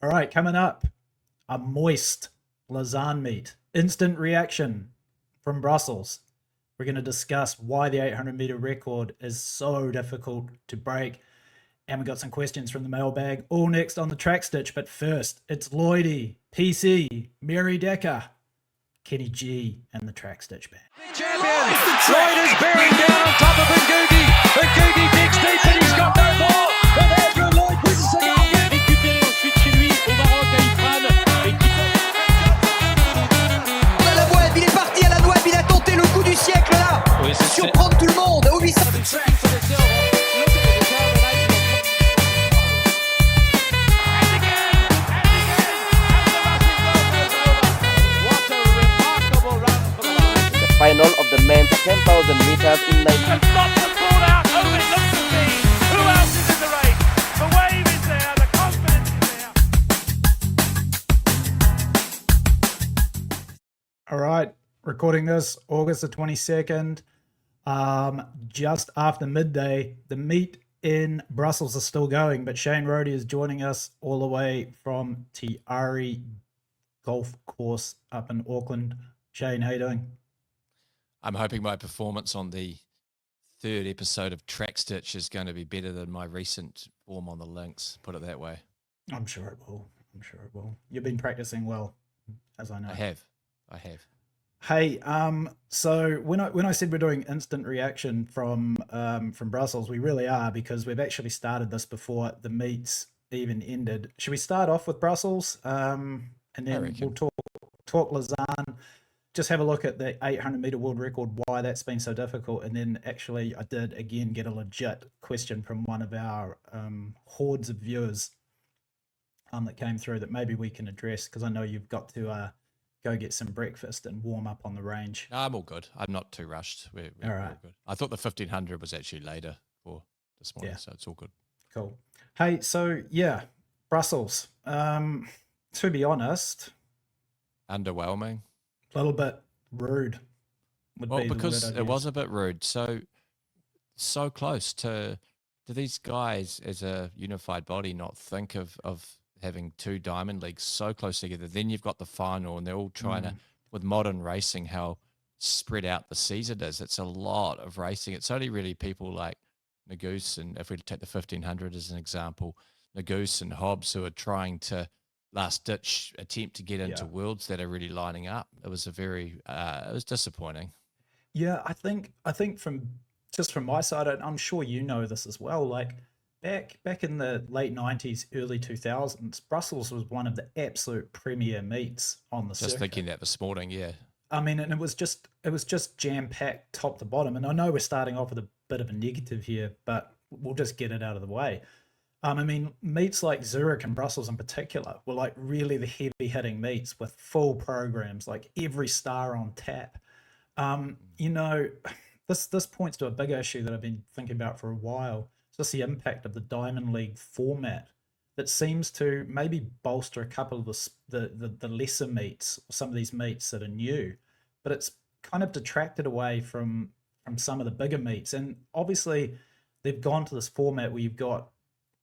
All right, coming up, a moist Lausanne meet. Instant reaction from Brussels. We're going to discuss why the 800 meter record is so difficult to break. And we got some questions from the mailbag. All next on the track stitch. But first, it's Lloydie, PC, Mary Decker, Kenny G, and the track stitch band. Champion! Lloyd is bearing down on top of Ngugi. Ngugi digs deep and he's got no ball. And Andrew Lloyd wins it up. Récupéré ensuite chez lui au Maroc à Ifrane. À la Web, il est parti à la Web, il a tenté le coup du siècle là. Oui, surprendre tout le monde au 800. Final of the men's 10,000 meters in 19. Stop the ball out, who it looks to be. Who else is in the race? The wave is there, the confidence is there. All right, recording this August the 22nd, just after midday. The meet in Brussels is still going, but Shane Rohde is joining us all the way from Tiari Golf Course up in Auckland. Shane, how you doing? I'm hoping my performance on the third episode of Track Stitch is going to be better than my recent form on the links, put it that way. I'm sure it will. You've been practicing well, as I know. I have. Hey, so when I said we're doing instant reaction from Brussels, we really are, because we've actually started this before the meets even ended. Should we start off with Brussels, and then we'll talk Lausanne, just have a look at the 800 meter world record, why that's been so difficult, and then actually I did again get a legit question from one of our hordes of viewers that came through that maybe we can address, because I know you've got to go get some breakfast and warm up on the range. No, I'm all good. I'm not too rushed. We're all right. All good. I thought the 1500 was actually later for this morning, so it's all good. Cool. Hey, so yeah, Brussels. To be honest, underwhelming. A little bit rude. Well, because it was a bit rude. So close to these guys as a unified body not think of having two diamond leagues so close together. Then you've got the final, and they're all trying to, with modern racing, how spread out the season is. It's a lot of racing. It's only really people like Nagoose, and if we take the 1500 as an example, Nagoose and Hobbs, who are trying to last ditch attempt to get into worlds that are really lining up. It was it was disappointing. Yeah, I think from my side, I'm sure you know this as well, like back in the late 90s, early 2000s, Brussels was one of the absolute premier meets on the circuit. Just thinking that this morning, yeah. I mean, and it was just jam-packed top to bottom. And I know we're starting off with a bit of a negative here, but we'll just get it out of the way. I mean, meets like Zurich and Brussels in particular were like really the heavy-hitting meets with full programs, like every star on tap. You know, this points to a big issue that I've been thinking about for a while. It's just the impact of the Diamond League format that seems to maybe bolster a couple of the lesser meets, some of these meets that are new, but it's kind of detracted away from some of the bigger meets. And obviously, they've gone to this format where you've got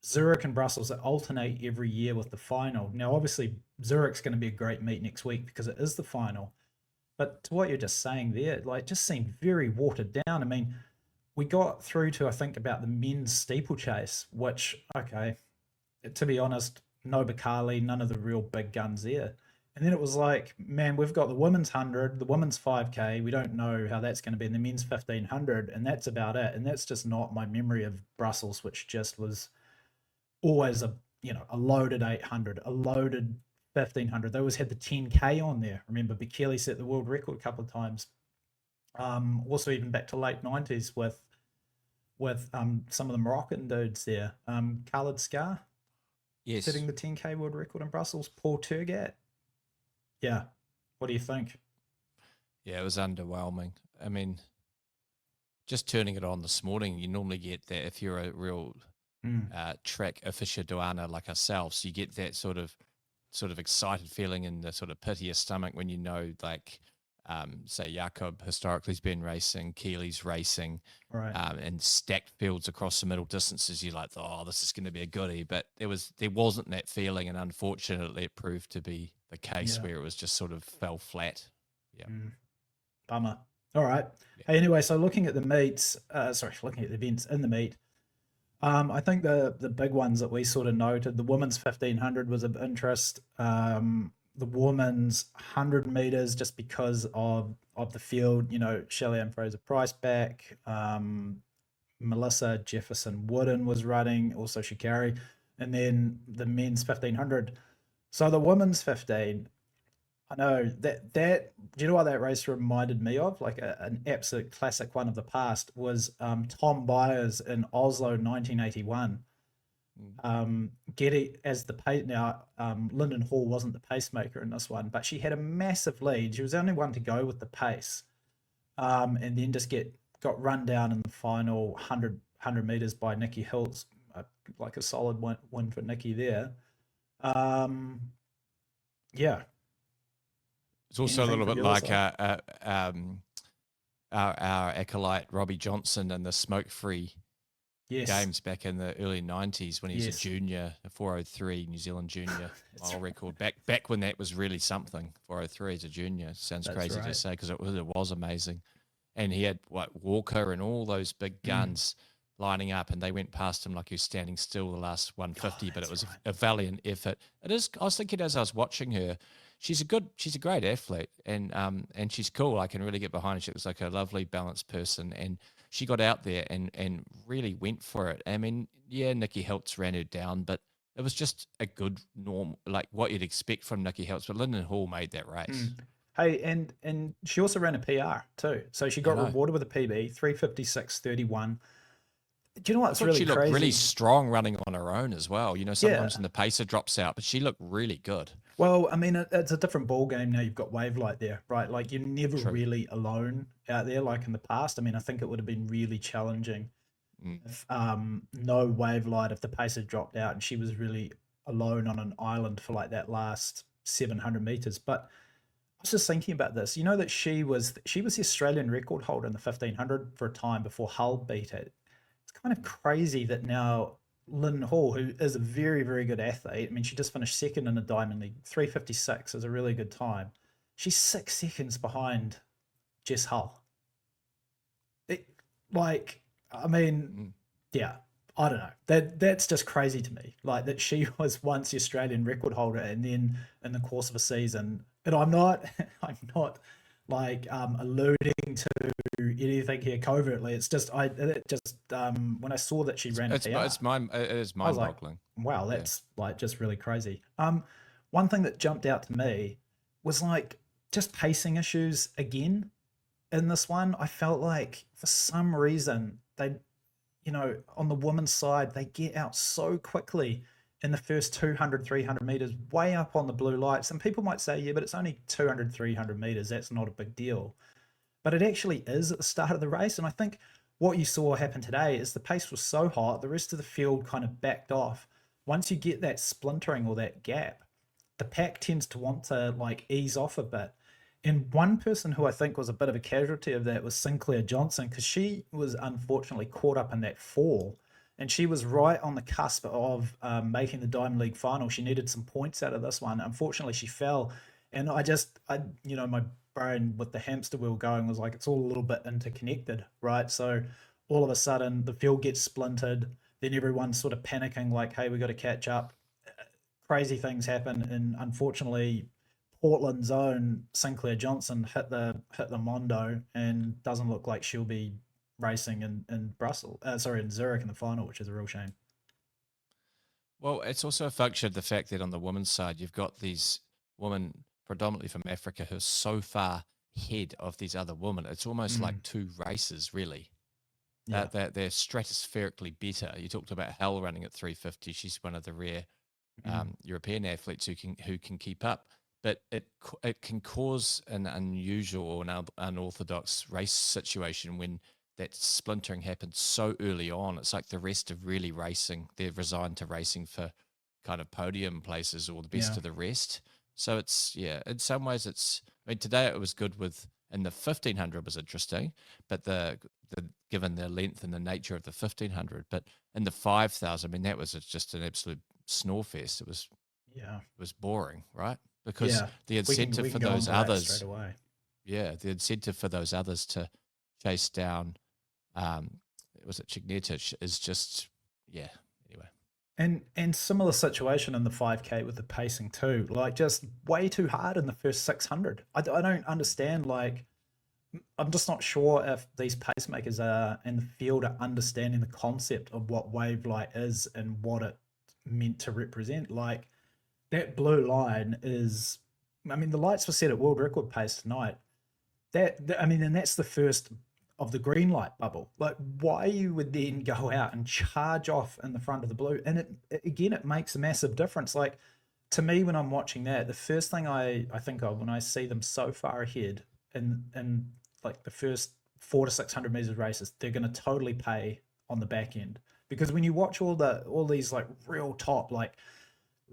Zurich and Brussels that alternate every year with the final. Now, obviously, Zurich's going to be a great meet next week because it is the final. But to what you're just saying there, like, just seemed very watered down. I mean, we got through to, I think, about the men's steeplechase, which, okay, to be honest, no Bakali, none of the real big guns there. And then it was like, man, we've got the women's 100, the women's 5K. We don't know how that's going to be in the men's 1500, and that's about it. And that's just not my memory of Brussels, which just was always a loaded 800, a loaded 1500. They always had the 10K on there. Remember, Bekele set the world record a couple of times. Also, even back to late 90s with some of the Moroccan dudes there. Khalid Scar, yes, setting the 10K world record in Brussels. Paul Turgat. Yeah, what do you think? Yeah, it was underwhelming. I mean, just turning it on this morning, you normally get that if you're a real track aficionado like ourselves, you get that sort of excited feeling in the sort of pit of your stomach when you know, like, say Jakob historically has been racing, Keely's racing, Right. and stacked fields across the middle distances. You're like, oh, this is going to be a goodie, but there wasn't that feeling, and unfortunately, it proved to be the case where it was just sort of fell flat. Yeah, Bummer. All right. Yeah. Hey, anyway, so looking at the meets, looking at the events in the meet, I think the big ones that we sort of noted, the women's 1500 was of interest. The women's 100 meters, just because of the field, Shelley-Ann Fraser-Price back, Melissa Jefferson Wooden was running, also Shikari, and then the men's 1500. So the women's 15, I know that do you know what that race reminded me of? Like an absolute classic one of the past was Tom Byers in Oslo 1981. Getty as the pace now. Lyndon Hall wasn't the pacemaker in this one, but she had a massive lead. She was the only one to go with the pace, and then just got run down in the final 100 meters by Nikki Hiltz, like a solid win for Nikki there. Yeah. It's also Anything a little from bit your like side? our acolyte Robbie Johnson and the smoke-free Yes. games back in the early 90s when he was Yes. a junior, a 403 New Zealand junior mile record. Back when that was really something, 403 as a junior. Sounds That's crazy to right. say because it was amazing. And he had Walker and all those big guns lining up, and they went past him like he was standing still the last 150, but it was a valiant effort. It is. I was thinking as I was watching her, she's a great athlete, and she's cool. I can really get behind her. She looks like a lovely, balanced person, and she got out there and really went for it. I mean, yeah, Nikki Hiltz ran her down, but it was just a good norm, like what you'd expect from Nikki Hiltz. But Lyndon Hall made that race. Hey, and she also ran a PR too, so she got rewarded with a PB 3:56:31. Do you know what's really she crazy? looked really strong running on her own as well. Sometimes when the pacer drops out, but she looked really good. Well, I mean, it's a different ball game now. You've got Wavelight there, right? Like you're never really alone out there, like in the past. I mean, I think it would have been really challenging if no Wavelight, if the pacer dropped out and she was really alone on an island for like that last 700 meters. But I was just thinking about this. You know that she was the Australian record holder in the 1500 for a time before Hull beat it. It's kind of crazy that now Lynn Hall, who is a very, very good athlete, I mean, she just finished second in the Diamond League. 3:56 is a really good time. She's 6 seconds behind Jess Hull. Yeah, I don't know. That's just crazy to me. Like that she was once the Australian record holder, and then in the course of a season, and I'm not like alluding to anything here covertly. It's just when I saw that she ran a PR, it is mind-boggling. Like, wow, that's like just really crazy. One thing that jumped out to me was like just pacing issues again in this one. I felt like for some reason they, on the women's side, they get out so quickly in the first 200, 300 meters, way up on the blue lights. And people might say, yeah, but it's only 200, 300 meters. That's not a big deal. But it actually is at the start of the race. And I think what you saw happen today is the pace was so hot, the rest of the field kind of backed off. Once you get that splintering or that gap, the pack tends to want to like ease off a bit. And one person who I think was a bit of a casualty of that was Sinclair Johnson, because she was unfortunately caught up in that fall. And she was right on the cusp of making the Diamond League final. She needed some points out of this one. Unfortunately, she fell. And my brain with the hamster wheel going was like, it's all a little bit interconnected, right? So all of a sudden the field gets splintered. Then everyone's sort of panicking like, hey, we got to catch up. Crazy things happen. And unfortunately, Portland's own Sinclair Johnson hit the Mondo and doesn't look like she'll be racing in Zurich in the final, which is a real shame. Well, it's also a function of the fact that on the women's side, you've got these women predominantly from Africa who are so far ahead of these other women. It's almost like two races, really. Yeah. They're stratospherically better. You talked about Hell running at 350. She's one of the rare European athletes who can keep up. But it can cause an unusual or an unorthodox race situation when that splintering happens so early on. It's like the rest are really racing. They're resigned to racing for kind of podium places or the best of the rest. So it's, in some ways I mean, today it was good with in the 1500 was interesting, but the given the length and the nature of the 1500, but in the 5000, I mean, that was just an absolute snore fest. It was boring, right? Because the incentive for those others straight away. Yeah, the incentive for those others to chase down, was it Chignetich, is just, anyway. And similar situation in the 5K with the pacing too, like just way too hard in the first 600. I don't understand, like, I'm just not sure if these pacemakers are in the field are understanding the concept of what wave light is and what it meant to represent. Like, that blue line is, I mean, the lights were set at world record pace tonight. And that's the first of the green light bubble. Like, why you would then go out and charge off in the front of the blue, and it makes a massive difference. Like, to me, when I'm watching that, the first thing I think of when I see them so far ahead in like the first 400 to 600 meters races, they're going to totally pay on the back end. Because when you watch all these like real top, like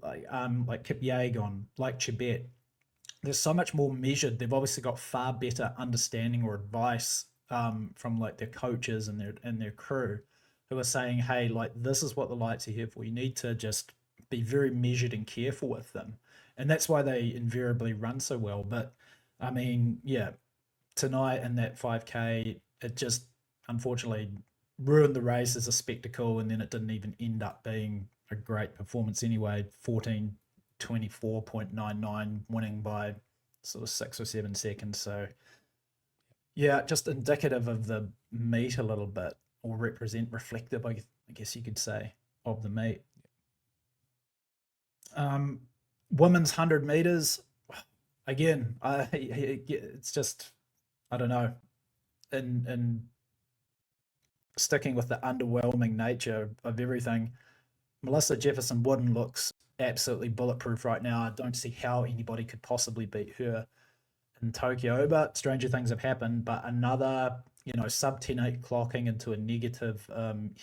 Kip Yeagon, like Chibet, they're so much more measured. They've obviously got far better understanding or advice from like their coaches and their crew, who are saying, hey, like, this is what the lights are here for. You need to just be very measured and careful with them. And that's why they invariably run so well. But I mean, yeah, tonight in that 5K, it just unfortunately ruined the race as a spectacle, and then it didn't even end up being a great performance anyway. 14:24.99, winning by sort of 6 or 7 seconds. So yeah, just indicative of the meet a little bit, or reflective, I guess you could say, of the meet. Women's 100 meters, again, it's just, I don't know, and sticking with the underwhelming nature of everything, Melissa Jefferson Wooden looks absolutely bulletproof right now. I don't see how anybody could possibly beat her in Tokyo, but stranger things have happened. But another, sub 10.8 clocking into a negative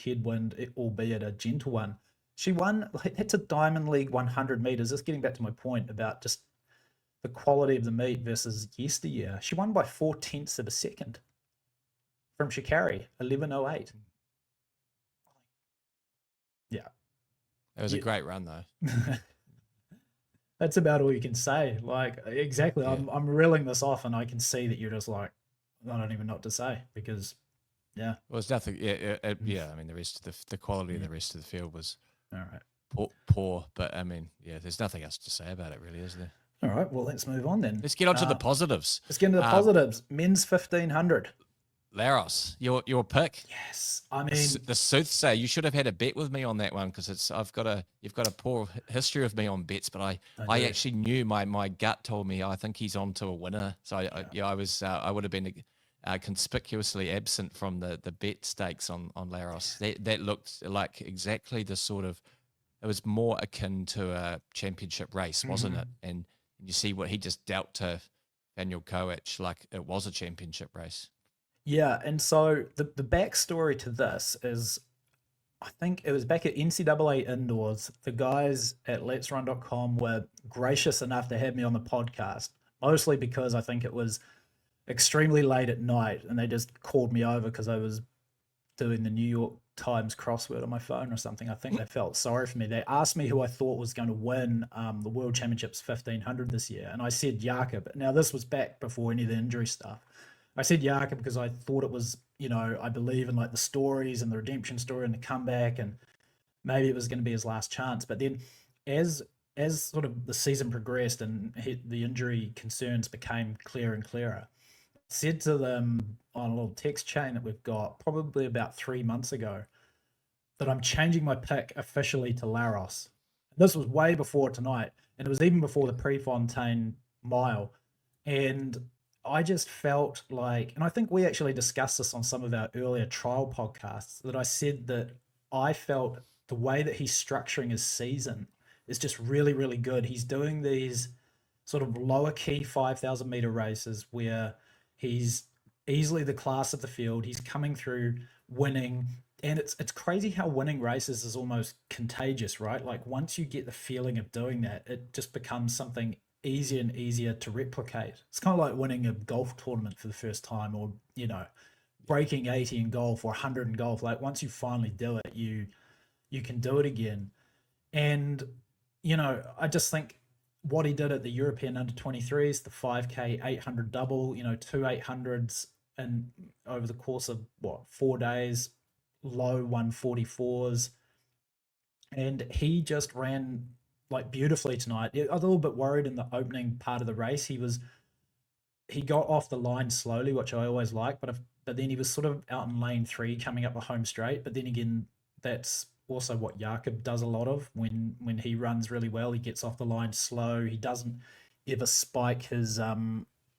headwind, albeit a gentle one. She won, like, that's a Diamond League 100 meters. Just getting back to my point about just the quality of the meet versus yesteryear. She won by 0.4 of a second from Shikari, 11:08. Yeah. It was a great run, though. That's about all you can say. Like, exactly. Yeah. I'm reeling this off, and I can see that you're just like, I don't even know what to say, because, yeah. Well, it's nothing. Yeah. I mean, the rest of the quality of the rest of the field was all right. Poor, but I mean, yeah, there's nothing else to say about it, really, is there? All right. Well, let's move on then. Let's get on to the positives. Let's get into the positives. Men's 1500. Laros, your pick. Yes, I mean the soothsayer. You should have had a bet with me on that one, because you've got a poor history of me on bets, but I actually knew my gut told me I think he's on to a winner. So I would have been conspicuously absent from the bet stakes on Laros. That looked like exactly the sort of, it was more akin to a championship race, wasn't it? And you see what he just dealt to Daniel Koech, like it was a championship race. Yeah, and so the backstory to this is, I think it was back at NCAA Indoors, the guys at letsrun.com were gracious enough to have me on the podcast, mostly because I think it was extremely late at night, and they just called me over because I was doing the New York Times crossword on my phone or something. I think they felt sorry for me. They asked me who I thought was going to win the World Championships 1500 this year, and I said Jakob. Now, this was back before any of the injury stuff. I said Jakob because I thought it was, I believe in like the stories and the redemption story and the comeback, and maybe it was going to be his last chance. But then as sort of the season progressed and the injury concerns became clearer and clearer, I said to them on a little text chain that we've got probably about 3 months ago that I'm changing my pick officially to Laros. This was way before tonight, and it was even before the Prefontaine mile. And I just felt like, and I think we actually discussed this on some of our earlier trial podcasts, that I said that I felt the way that he's structuring his season is just really, really good. He's doing these sort of lower key 5,000 meter races where he's easily the class of the field. He's coming through winning, and it's crazy how winning races is almost contagious, right? Like once you get the feeling of doing that, it just becomes something easier and easier to replicate. It's kind of like winning a golf tournament for the first time, or breaking 80 in golf or 100 in golf. Like once you finally do it, you can do it again. And I just think what he did at the European under 23s, the 5K 800 double, two 800s, and over the course of 4 days, low 144s, and he just ran like beautifully tonight. I was a little bit worried in the opening part of the race. He got off the line slowly, which I always like, but then he was sort of out in lane 3 coming up the home straight. But then again, that's also what Jakob does a lot of when he runs really well. He gets off the line slow. He doesn't ever spike his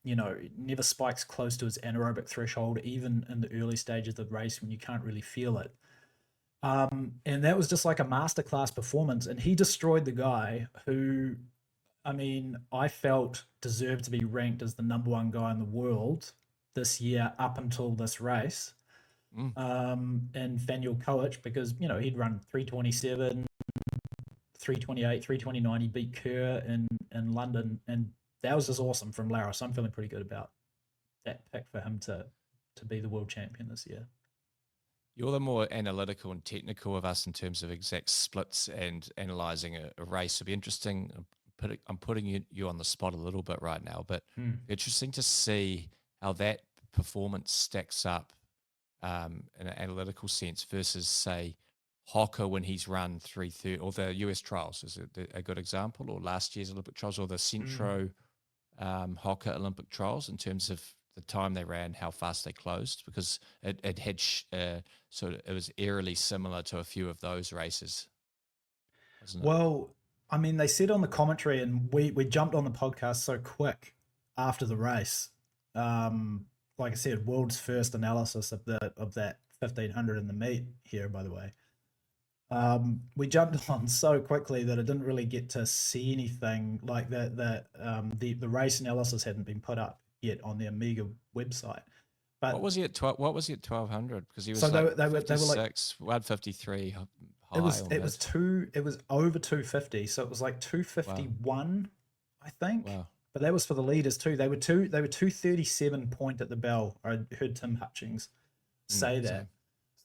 never spikes close to his anaerobic threshold, even in the early stages of the race when you can't really feel it. And that was just like a masterclass performance, and he destroyed the guy who, I felt deserved to be ranked as the number 1 guy in the world this year up until this race. And Faniel Koech, because he'd run 327, 328, 329. He beat Kerr in London, and that was just awesome from Lara. So I'm feeling pretty good about that pick for him to be the world champion this year. You're the more analytical and technical of us in terms of exact splits and analysing a race. It'll be interesting. I'm putting you on the spot a little bit right now, but interesting to see how that performance stacks up in an analytical sense versus, say, Hocker when he's run 330, or the US trials is a good example, or last year's Olympic trials, or the Centro Hocker Olympic trials in terms of the time they ran, how fast they closed, because it had it was eerily similar to a few of those races, wasn't it? Well, they said on the commentary, and we jumped on the podcast so quick after the race. Like I said, world's first analysis of that 1500 in the meet here, by the way. We jumped on so quickly that I didn't really get to see anything like that. The race analysis hadn't been put up yet on the Amiga website. But what was he at 1200? Because he was so like they were 56, 153 high. It was over 250, so it was like 251, I think. Wow. But that was for the leaders too. They were 237 point at the bell. I heard Tim Hutchings say that.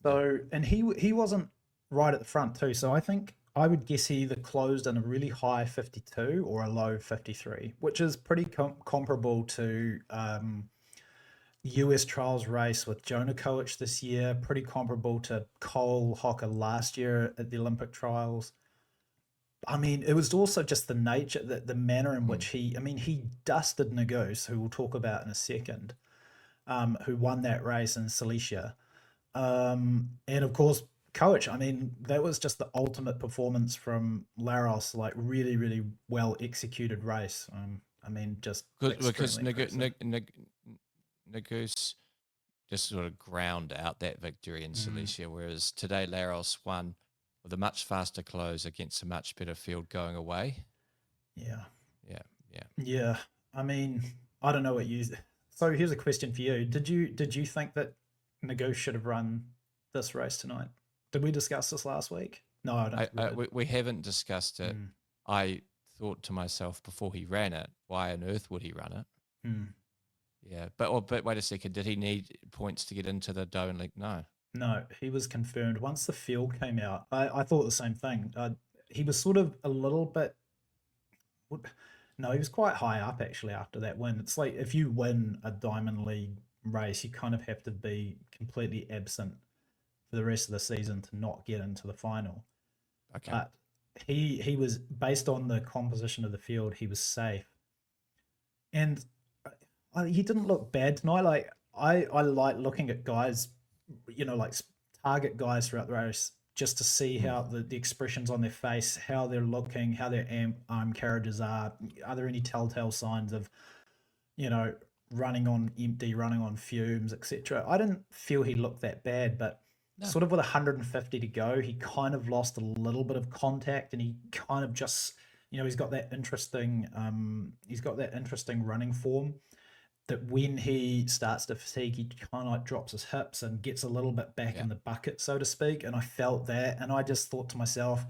So, and he wasn't right at the front too. So I think I would guess he either closed in a really high 52 or a low 53, which is pretty comparable to US trials race with Jonah Koech this year, pretty comparable to Cole Hocker last year at the Olympic trials. It was also just the nature, the manner in which he dusted Naguse, who we'll talk about in a second, who won that race in Silesia. And of course, Koech, that was just the ultimate performance from Laros, like really, really well executed race. Just because Naguse just sort of ground out that victory in Silesia, whereas today Laros won with a much faster close against a much better field going away. Yeah. Yeah. I don't know what you. So here's a question for you: Did you think that Naguse should have run this race tonight? Did we discuss this last week? No, I don't. We haven't discussed it. I thought to myself before he ran it, why on earth would he run it? Yeah, but wait a second. Did he need points to get into the Doan League? No, he was confirmed once the field came out. I thought the same thing. He was sort of a little bit. No, he was quite high up actually after that win. It's like if you win a Diamond League race, you kind of have to be completely absent for the rest of the season to not get into the final. Okay. But he was, based on the composition of the field, he was safe. And he didn't look bad tonight. Like I like looking at guys, like target guys throughout the race, just to see how the expressions on their face, how they're looking, how their arm carriages are. Are there any telltale signs of, running on empty, running on fumes, etc.? I didn't feel he looked that bad, but sort of with 150 to go, he kind of lost a little bof contact, and he kind of just, he's got that interesting running form that when he starts to fatigue, he kind of like drops his hips and gets a little bit back in the bucket, so to speak. And I felt that, and I just thought to myself,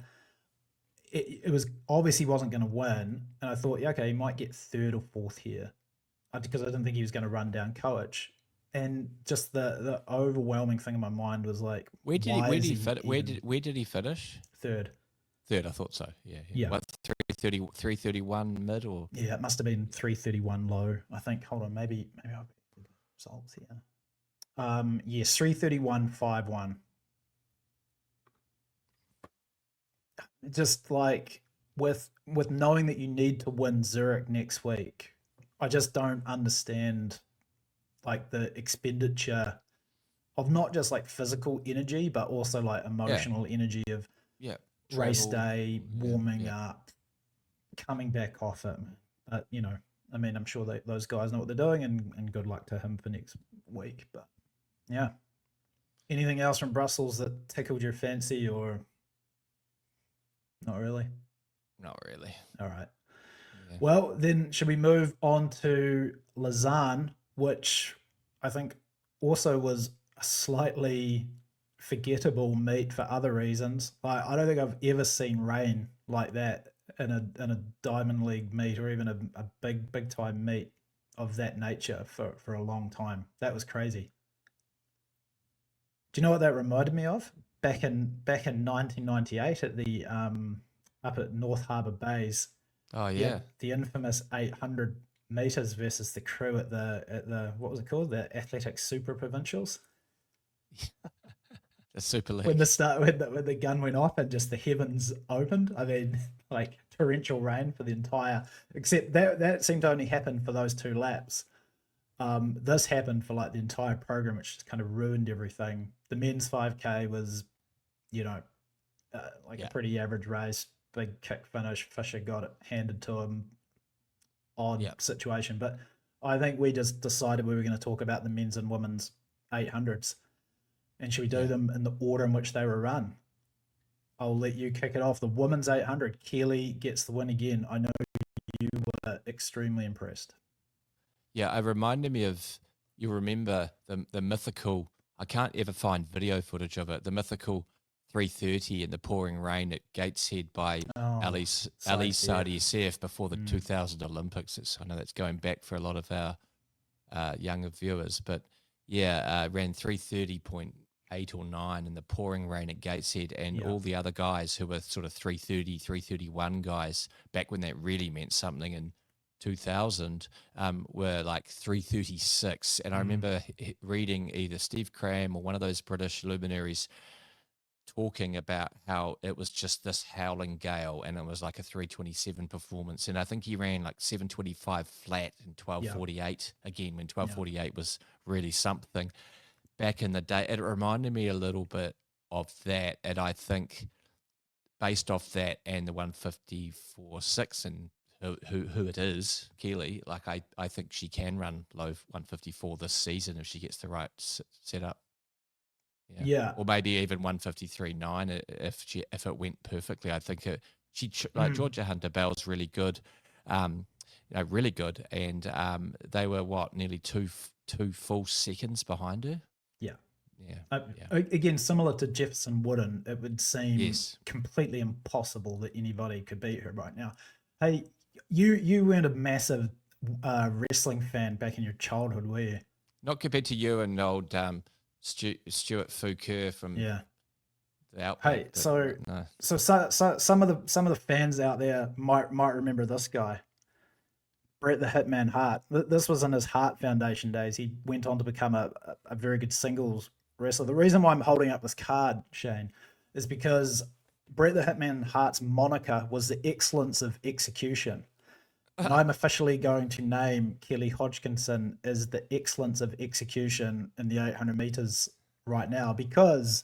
it was obviously wasn't going to win, and I thought, yeah, okay, he might get third or fourth here, because I didn't think he was going to run down Coach. And just the overwhelming thing in my mind was like, where did he finish? Third. Third, I thought so. Yeah. What, 331 mid or? Yeah, it must have been 331 low. I think. Hold on, maybe I'll get the results here. Yes, 331.51. Just like with knowing that you need to win Zurich next week, I just don't understand like the expenditure of not just like physical energy, but also like emotional energy of race day, warming up, coming back off it. But I mean, I'm sure those guys know what they're doing, and good luck to him for next week. But yeah, anything else from Brussels that tickled your fancy, or not really? Not really. All right. Yeah. Well, then should we move on to Lausanne, which I think also was a slightly forgettable meet for other reasons. I don't think I've ever seen rain like that in a Diamond League meet, or even a big time meet of that nature for a long time. That was crazy. Do you know what that reminded me of? Back in 1998 at the up at North Harbour Bays. Oh yeah, the infamous 800 meters versus the crew at the what was it called? The Athletic Super Provincials. The Super League. When the gun went off and just the heavens opened. I mean, like torrential rain for the entire. Except that seemed to only happen for those 2 laps. This happened for like the entire program, which just kind of ruined everything. The men's 5K was, a pretty average race. Big kick finish. Fisher got it handed to him. Odd situation, but I think we just decided we were going to talk about the men's and women's 800s, and should we do them in the order in which they were run? I'll let you kick it off. The women's 800, Keely gets the win again. I know you were extremely impressed. Yeah, it reminded me of, you remember the mythical, I can't ever find video footage of it, the mythical 3:30 in the pouring rain at Gateshead by Ali Saadi Sef before the 2000 Olympics. I know that's going back for a lot of our younger viewers, but ran 3:30.8 or 9 in the pouring rain at Gateshead, and all the other guys who were sort of 3:30, 3:31 guys back when that really meant something in 2000 were like 3:36. And I remember reading either Steve Cram or one of those British luminaries talking about how it was just this howling gale, and it was like a 3:27 performance. And I think he ran like 7:25 flat and 12:48 again, when 12:48 was really something back in the day. It reminded me a little bit of that, and I think based off that and the 154.6 and who it is, Keely, like I think she can run low 154 this season if she gets the right setup. Yeah. Or maybe even 153.9 if it went perfectly. I think Georgia Hunter Bell's really good, really good, and they were nearly two full seconds behind her. Again, similar to Jefferson Wooden, it would seem completely impossible that anybody could beat her right now. Hey, you weren't a massive wrestling fan back in your childhood, were you? Not compared to you and old Stuart Foucault from the Outback. Hey, so some of the fans out there might remember this guy, Bret the Hitman Hart. This was in his Hart Foundation days. He went on to become a very good singles wrestler. The reason why I'm holding up this card, Shane, is because Bret the Hitman Hart's moniker was the excellence of execution. And I'm officially going to name Kelly Hodgkinson as the excellence of execution in the 800 meters right now, because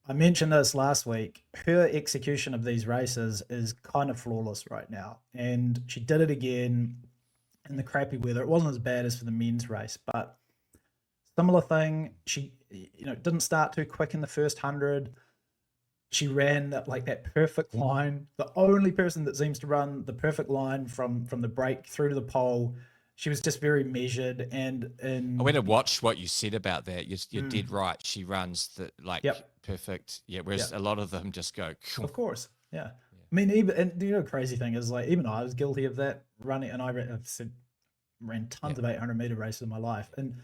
I mentioned this last week. Her execution of these races is kind of flawless right now. And she did it again in the crappy weather. It wasn't as bad as for the men's race, but similar thing. She, didn't start too quick in the first 100. She ran that perfect line. The only person that seems to run the perfect line from the break through to the pole. She was just very measured. And I went and watched what you said about that. You're dead right. She runs the perfect. Yeah. Whereas a lot of them just go. Of course. Yeah. I mean, even, and you know, crazy thing is like, even I was guilty of that running, and ran tons of 800-meter races in my life. And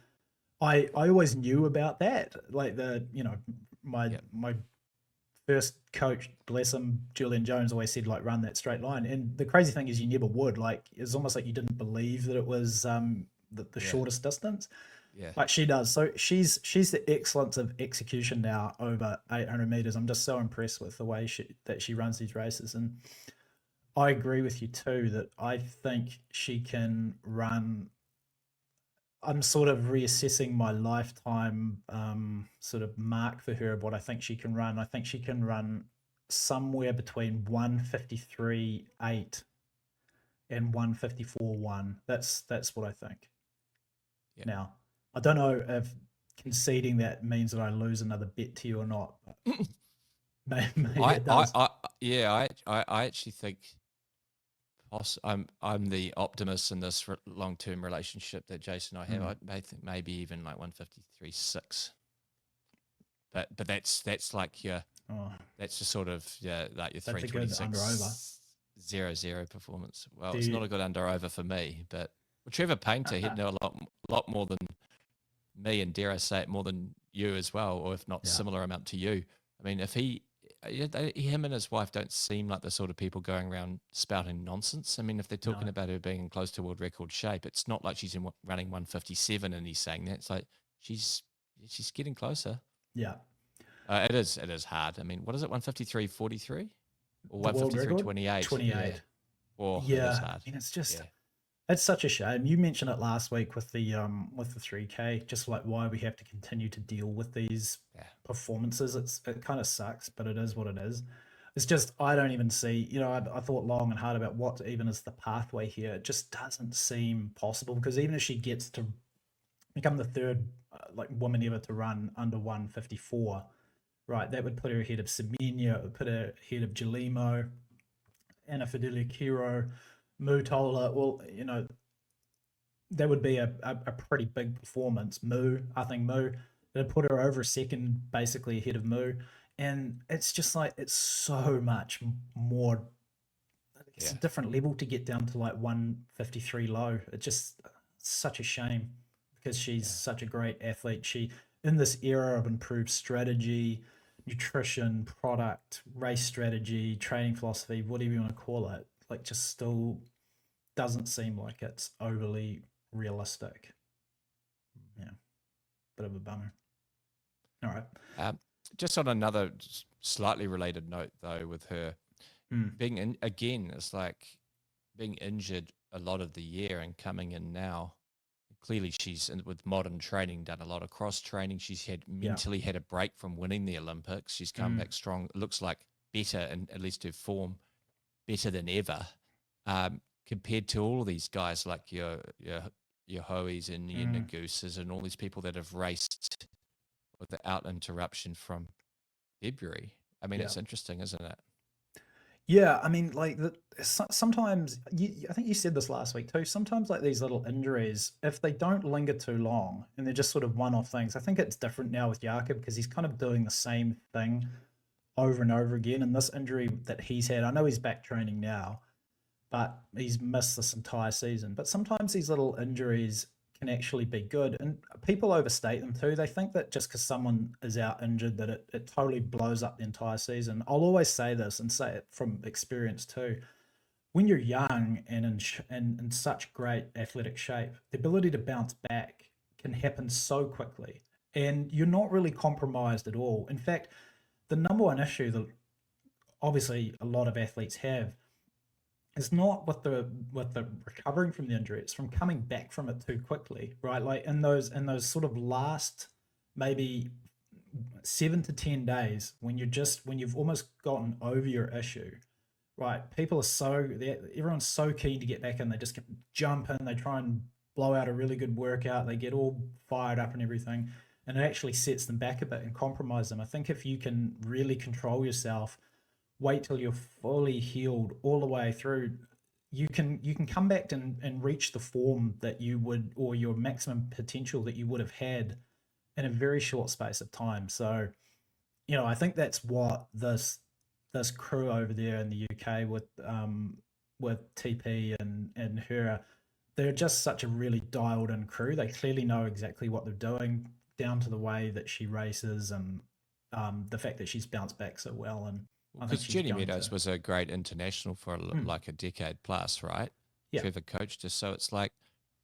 I always knew about that. Like my first coach, bless him, Julian Jones, always said like run that straight line. And the crazy thing is you never would. Like it's almost like you didn't believe that it was the shortest distance. Yeah. Like she does. So she's the excellence of execution now over 800 meters. I'm just so impressed with the way she runs these races. And I agree with you too that I think she can run. I'm sort of reassessing my lifetime sort of mark for her of what I think she can run. I think she can run somewhere between 153.8 and 154.1. That's what I think. Yeah. Now, I don't know if conceding that means that I lose another bet to you or not. But maybe it does. I actually think I'm the optimist in this long-term relationship that Jason and I have. I think maybe even like 153.6. But that's like that's just sort of like your 326.00 performance. Well, it's not a good under over for me, but Trevor Painter he'd know a lot more than me, and dare I say it, more than you as well, or if not similar amount to you. I mean, if him and his wife don't seem like the sort of people going around spouting nonsense. I mean, if they're talking about her being close to world record shape, it's not like she's running 157 and he's saying that. It's like she's getting closer. Yeah. It is hard. I mean, what is it, 153.43 or 153.28? 28. It is hard. I mean, it's just it's such a shame. You mentioned it last week with the 3K, just like why we have to continue to deal with these performances. It kind of sucks, but it is what it is. It's just I don't even see. You know, I thought long and hard about what even is the pathway here. It just doesn't seem possible because even if she gets to become the third woman ever to run under 154, right? That would put her ahead of Semenya. It would put her ahead of Gelimo, Anna Fidelia Kiro, Mutola. Well, you know, that would be a pretty big performance. I think it'd put her over a second, basically ahead of Mu. And it's just like, it's so much more. It's a different level to get down to like 153 low. It's just such a shame because she's such a great athlete. She, in this era of improved strategy, nutrition, product, race strategy, training philosophy, whatever you want to call it, like just still doesn't seem like it's overly realistic. Yeah. Bit of a bummer. All right. Just on another slightly related note, though, with her being in again, it's like being injured a lot of the year and coming in now. Clearly, she's with modern training done a lot of cross training. She's mentally had a break from winning the Olympics. She's come back strong. It looks like better, and at least her form better than ever, compared to all of these guys like your Hoes and your Nagousas and all these people that have raced without interruption from February. I mean, it's interesting, isn't it? Yeah, I mean, like sometimes I think you said this last week too. Sometimes like these little injuries, if they don't linger too long and they're just sort of one-off things, I think it's different now with Jakob because he's kind of doing the same thing over and over again. And this injury that he's had, I know he's back training now, but he's missed this entire season. But sometimes these little injuries can actually be good. And people overstate them too. They think that just because someone is out injured that it totally blows up the entire season. I'll always say this and say it from experience too. When you're young and in such great athletic shape, the ability to bounce back can happen so quickly. And you're not really compromised at all. In fact, the number one issue that obviously a lot of athletes have is not with the recovering from the injury. It's from coming back from it too quickly, right? Like in those sort of last maybe 7 to 10 days when you've almost gotten over your issue, right? Everyone's so keen to get back in. They just jump in. They try and blow out a really good workout. They get all fired up and everything, and it actually sets them back a bit and compromise them. I think if you can really control yourself, wait till you're fully healed all the way through, you can come back and reach the form that you would, or your maximum potential that you would have had in a very short space of time. So, you know, I think that's what this this crew over there in the UK with TP and her, they're just such a really dialed in crew. They clearly know exactly what they're doing, down to the way that she races and the fact that she's bounced back so well. And I think Because she's Jenny going Meadows to. was a great international for like a decade plus, right? Yeah. Trevor coached her. So it's like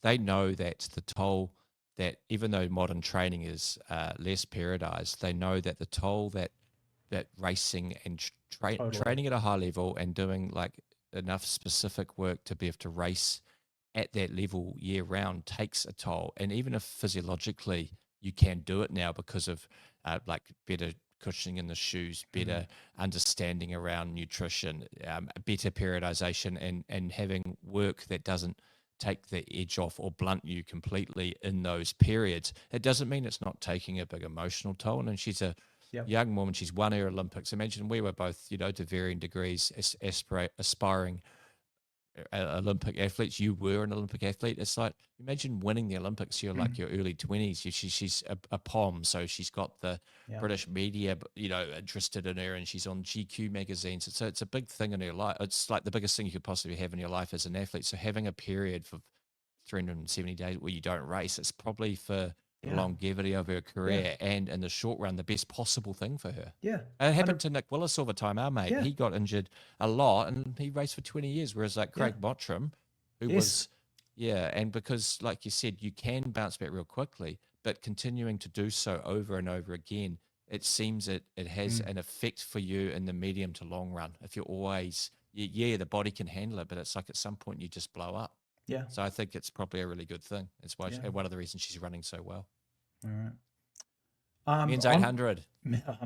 they know that the toll that, even though modern training is less periodized, they know that the toll that racing and Totally. training at a high level and doing like enough specific work to be able to race at that level year round takes a toll. And even if physiologically you can do it now because of like better cushioning in the shoes, better understanding around nutrition, better periodization, and having work that doesn't take the edge off or blunt you completely in those periods, it doesn't mean it's not taking a big emotional toll. And she's a young woman. She's won her Olympics. Imagine we were both, to varying degrees, aspiring Olympic athletes. You were an Olympic athlete. It's like, imagine winning the Olympics. You're like your early 20s. She's a POM, so she's got the British media, interested in her, and she's on GQ magazines. So it's a big thing in her life. It's like the biggest thing you could possibly have in your life as an athlete. So having a period for 370 days where you don't race, it's probably for the longevity of her career and in the short run, the best possible thing for her. Yeah. And it happened to Nick Willis all the time, our mate. Yeah. He got injured a lot and he raced for 20 years, whereas like Craig Mottram, who was, and because like you said, you can bounce back real quickly, but continuing to do so over and over again, it seems it has an effect for you in the medium to long run. If you're always, the body can handle it, but it's like at some point you just blow up. Yeah. So I think it's probably a really good thing. It's why one of the reasons she's running so well. All right. Men's 800.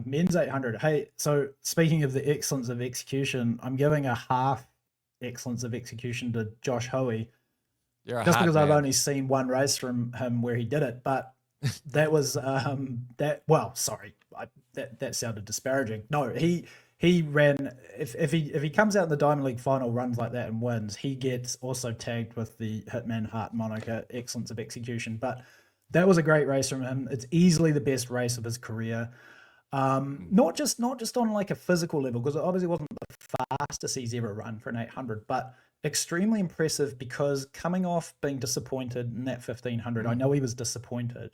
Men's 800. Hey, so speaking of the excellence of execution, I'm giving a half excellence of execution to Josh Hoey. Just because I've only seen one race from him where he did it, but that was that sounded disparaging. No, he ran. If he comes out in the Diamond League final, runs like that and wins, he gets also tagged with the Hitman Hart moniker, excellence of execution. But that was a great race from him. It's easily the best race of his career. Not just on like a physical level, because it obviously wasn't the fastest he's ever run for an 800, but extremely impressive because coming off being disappointed in that 1500, I know he was disappointed.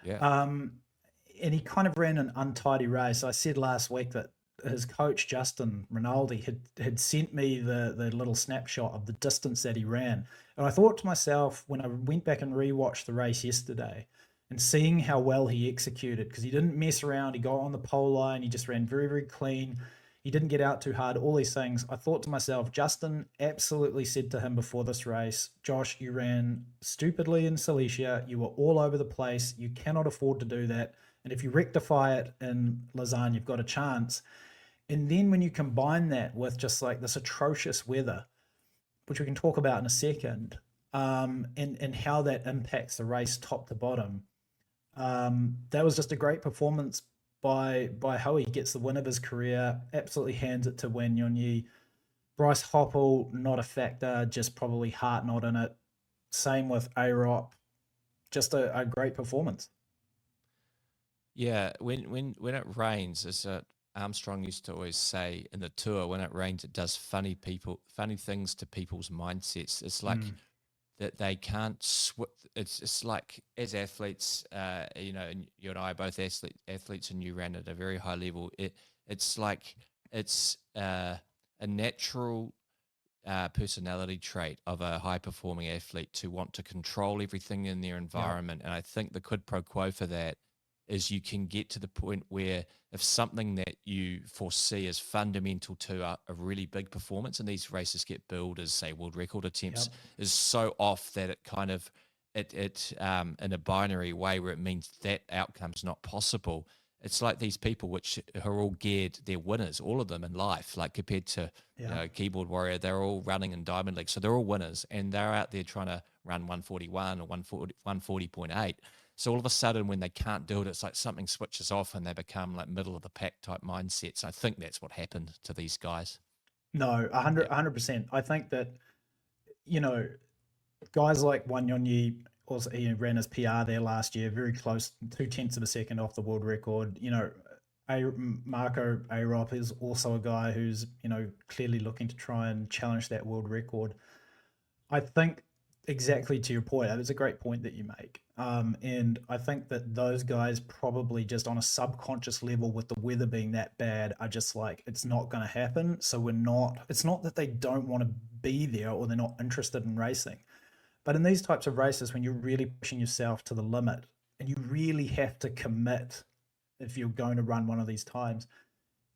Yeah. And he kind of ran an untidy race. I said last week that his coach, Justin Rinaldi, had sent me the little snapshot of the distance that he ran. And I thought to myself, when I went back and rewatched the race yesterday and seeing how well he executed, because he didn't mess around, he got on the pole line, he just ran very, very clean. He didn't get out too hard, all these things. I thought to myself, Justin absolutely said to him before this race, Josh, you ran stupidly in Silesia. You were all over the place. You cannot afford to do that. And if you rectify it in Lausanne, you've got a chance. And then when you combine that with just like this atrocious weather, which we can talk about in a second, and how that impacts the race top to bottom, that was just a great performance by Hoey. He gets the win of his career, absolutely hands it to Wanyonyi. Bryce Hoppel, not a factor, just probably heart not in it. Same with A-Rop. Just a great performance. Yeah, when it rains, as Armstrong used to always say in the tour, when it rains, it does funny things to people's mindsets. It's like that they can't switch. It's like as athletes, and you and I are both athletes, and you ran at a very high level. It's like it's a natural personality trait of a high performing athlete to want to control everything in their environment. And I think the quid pro quo for that is you can get to the point where if something that you foresee is fundamental to a really big performance, and these races get billed as, say, world record attempts, is so off that it kind of, it in a binary way where it means that outcome's not possible. It's like these people which are all geared, they're winners, all of them in life, like compared to Keyboard Warrior, they're all running in Diamond League. So they're all winners, and they're out there trying to run 141 or 140.8. So all of a sudden, when they can't do it, it's like something switches off and they become like middle of the pack type mindsets. I think that's what happened to these guys. No, 100%. I think that, guys like Wanyonyi also ran his PR there last year, very close, 0.2 of a second off the world record. Marco Arop is also a guy who's, clearly looking to try and challenge that world record. I think exactly to your point, that is a great point that you make. And I think that those guys probably just on a subconscious level with the weather being that bad are just like, it's not going to happen. So it's not that they don't want to be there or they're not interested in racing. But in these types of races, when you're really pushing yourself to the limit and you really have to commit if you're going to run one of these times,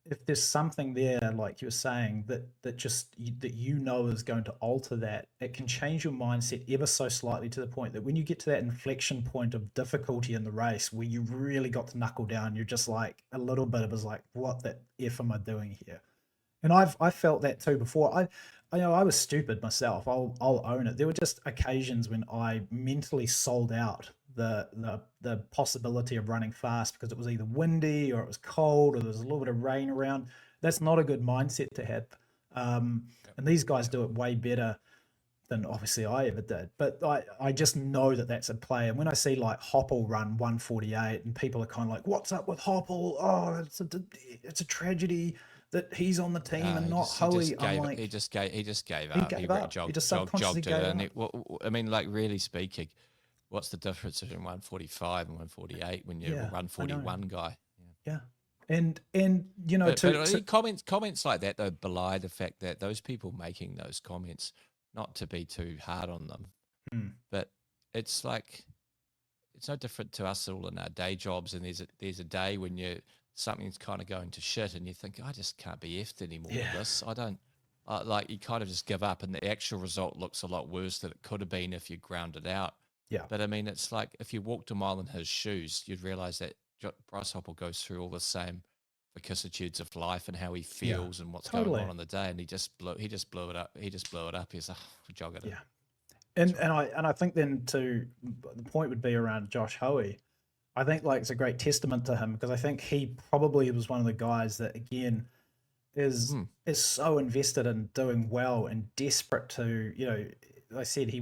if there's something there, like you were saying, that is going to alter that, it can change your mindset ever so slightly to the point that when you get to that inflection point of difficulty in the race where you really got to knuckle down, you're just like a little bit of like, what the F am I doing here? And I felt that too before. I was stupid myself. I'll own it. There were just occasions when I mentally sold out the possibility of running fast because it was either windy or it was cold or there was a little bit of rain around. That's not a good mindset to have. And these guys do it way better than obviously I ever did. But I just know that that's a play. And when I see like Hoppel run 148 and people are kind of like, what's up with Hoppel? Oh, it's a tragedy that he's on the team and not Hoey. He just gave up. He gave up. Jogged, He just subconsciously jogged gave it. And up. I mean, like really speaking, what's the difference between 145 and 148 when you're a 141 guy? Yeah. And comments like that though belie the fact that those people making those comments, not to be too hard on them, but it's like it's no different to us all in our day jobs. And there's a day when something's kind of going to shit, and you think I just can't be effed anymore with this. I don't like you kind of just give up, and the actual result looks a lot worse than it could have been if you ground it out. Yeah. But I mean, it's like if you walked a mile in his shoes, you'd realize that Bryce Hoppel goes through all the same vicissitudes of life and how he feels and what's going on the day, and he just blew it up. He's like, jog it. Yeah. And I think then too, the point would be around Josh Hoey. I think like it's a great testament to him because I think he probably was one of the guys that again is so invested in doing well and desperate to, like I said,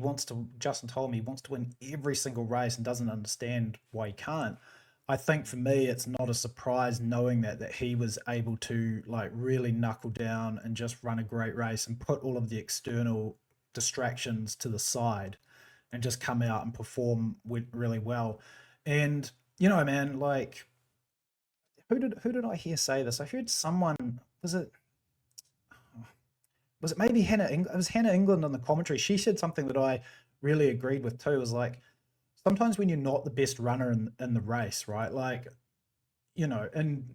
Justin told me he wants to win every single race and doesn't understand why he can't. I think for me, it's not a surprise knowing that he was able to like really knuckle down and just run a great race and put all of the external distractions to the side and just come out and perform really well. And man, like who did I hear say this? I heard someone, was it maybe Hannah England? It was Hannah England on the commentary. She said something that I really agreed with too. It was like, sometimes when you're not the best runner in the race, right? Like, and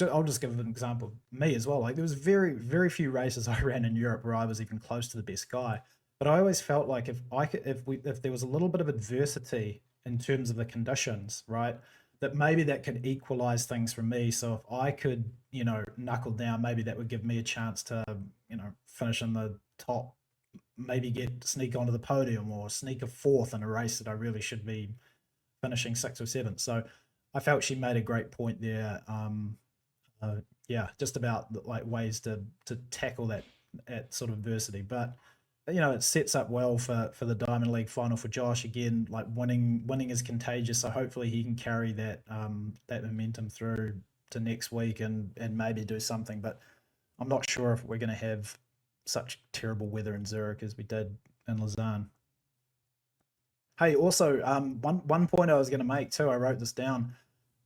I'll just give an example of me as well. Like there was very, very few races I ran in Europe where I was even close to the best guy. But I always felt like if there was a little bit of adversity in terms of the conditions, right, that maybe that could equalize things for me. So if I could, knuckle down, maybe that would give me a chance to, finish in the top, maybe sneak onto the podium or sneak a fourth in a race that I really should be finishing 6th or 7th. So I felt she made a great point there. Just about like ways to tackle that sort of adversity. But it sets up well for the Diamond League final for Josh. Again, like winning is contagious, so hopefully he can carry that momentum through to next week and maybe do something. But I'm not sure if we're going to have such terrible weather in Zurich as we did in Lausanne. Hey, also, one point I was going to make too, I wrote this down.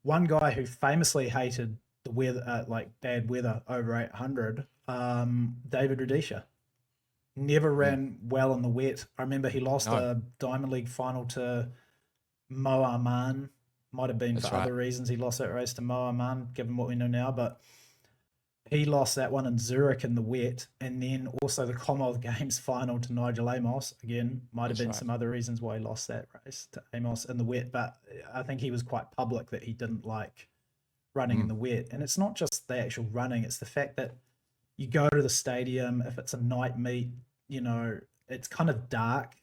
One guy who famously hated the weather, like bad weather over 800, David Rudisha. Never ran well in the wet. I remember he lost a Diamond League final to Mo Arman. Might have been for other reasons he lost that race to Mo Arman, given what we know now. But he lost that one in Zurich in the wet. And then also the Commonwealth Games final to Nigel Amos. Again, might have been some other reasons why he lost that race to Amos in the wet. But I think he was quite public that he didn't like running in the wet. And it's not just the actual running. It's the fact that you go to the stadium, if it's a night meet, it's kind of dark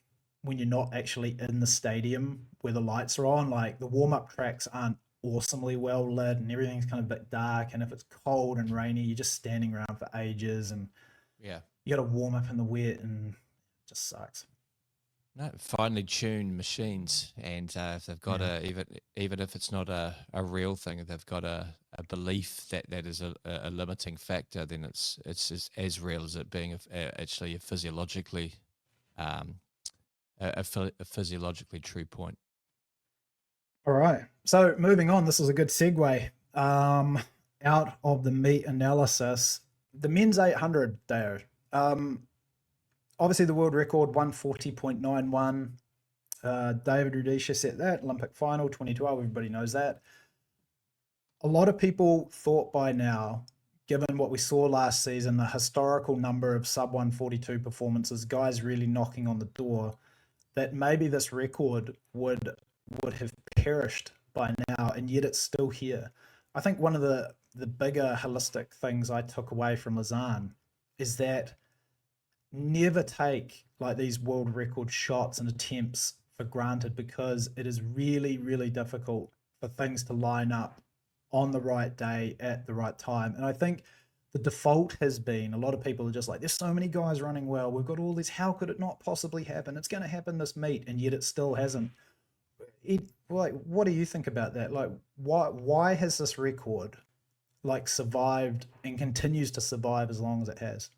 when you're not actually in the stadium where the lights are on. Like the warm-up tracks aren't awesomely well lit and everything's kind of a bit dark. And if it's cold and rainy, you're just standing around for ages and you got to warm up in the wet and it just sucks. No, finely tuned machines, and if they've got even if it's not a real thing, they've got a belief that is a limiting factor, then it's as real as it being actually a physiologically a physiologically true point. All right. So moving on, this is a good segue. Out of the meat analysis, the men's 800, Deo. Obviously, the world record 140.91. David Rudisha set that Olympic final 2012. Everybody knows that. A lot of people thought by now, given what we saw last season, the historical number of sub 142 performances, guys really knocking on the door, that maybe this record would have perished by now, and yet it's still here. I think one of the bigger holistic things I took away from Lausanne is that never take like these world record shots and attempts for granted, because it is really, really difficult for things to line up on the right day at the right time. And I think the default has been, a lot of people are just like, there's so many guys running well, we've got all these, how could it not possibly happen? It's going to happen this meet, and yet it still hasn't. Like, what do you think about that? Like, why has this record like survived and continues to survive as long as it has?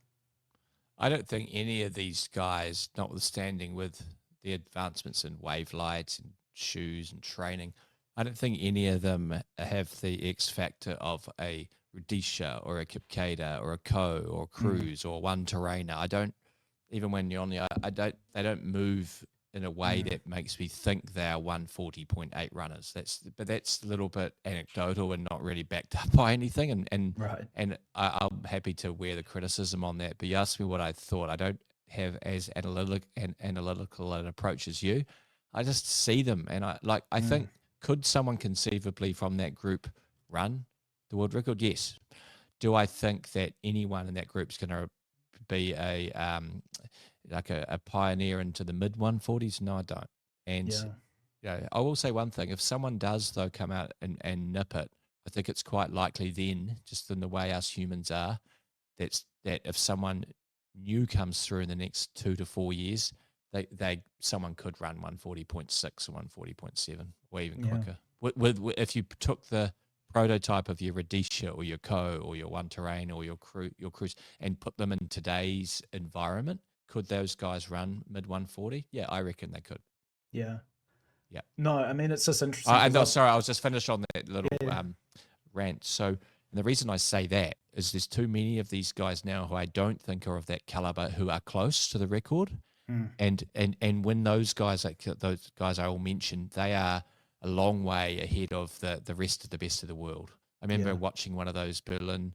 I don't think any of these guys, notwithstanding with the advancements in wave lights and shoes and training, I don't think any of them have the X factor of a Rudisha or a Kipkeda or a Coe or a Cruz or one Terrainer. I don't, even when you're on the, they don't move in a way that makes me think they're 140.8 runners. That's a little bit anecdotal and not really backed up by anything. And I'm happy to wear the criticism on that. But you asked me what I thought. I don't have as analytical an approach as you. I just see them, and I think, could someone conceivably from that group run the world record? Yes. Do I think that anyone in that group is going to be a pioneer into the mid 140s? No, I don't. And I will say one thing: if someone does though come out and nip it, I think it's quite likely then, just in the way us humans are, that if someone new comes through in the next 2 to 4 years, someone could run 140.6 or 140.7 or even quicker. If you took the prototype of your Rudisha or your Coe or your One Terrain or your Cruise and put them in today's environment, could those guys run mid 140? Yeah, I reckon they could. Yeah. Yeah. No, I mean, it's just interesting. Sorry, I was just finished on that little rant. So the reason I say that is there's too many of these guys now who I don't think are of that caliber who are close to the record. And when those guys I all mentioned, they are a long way ahead of the rest of the best of the world. I remember watching one of those Berlin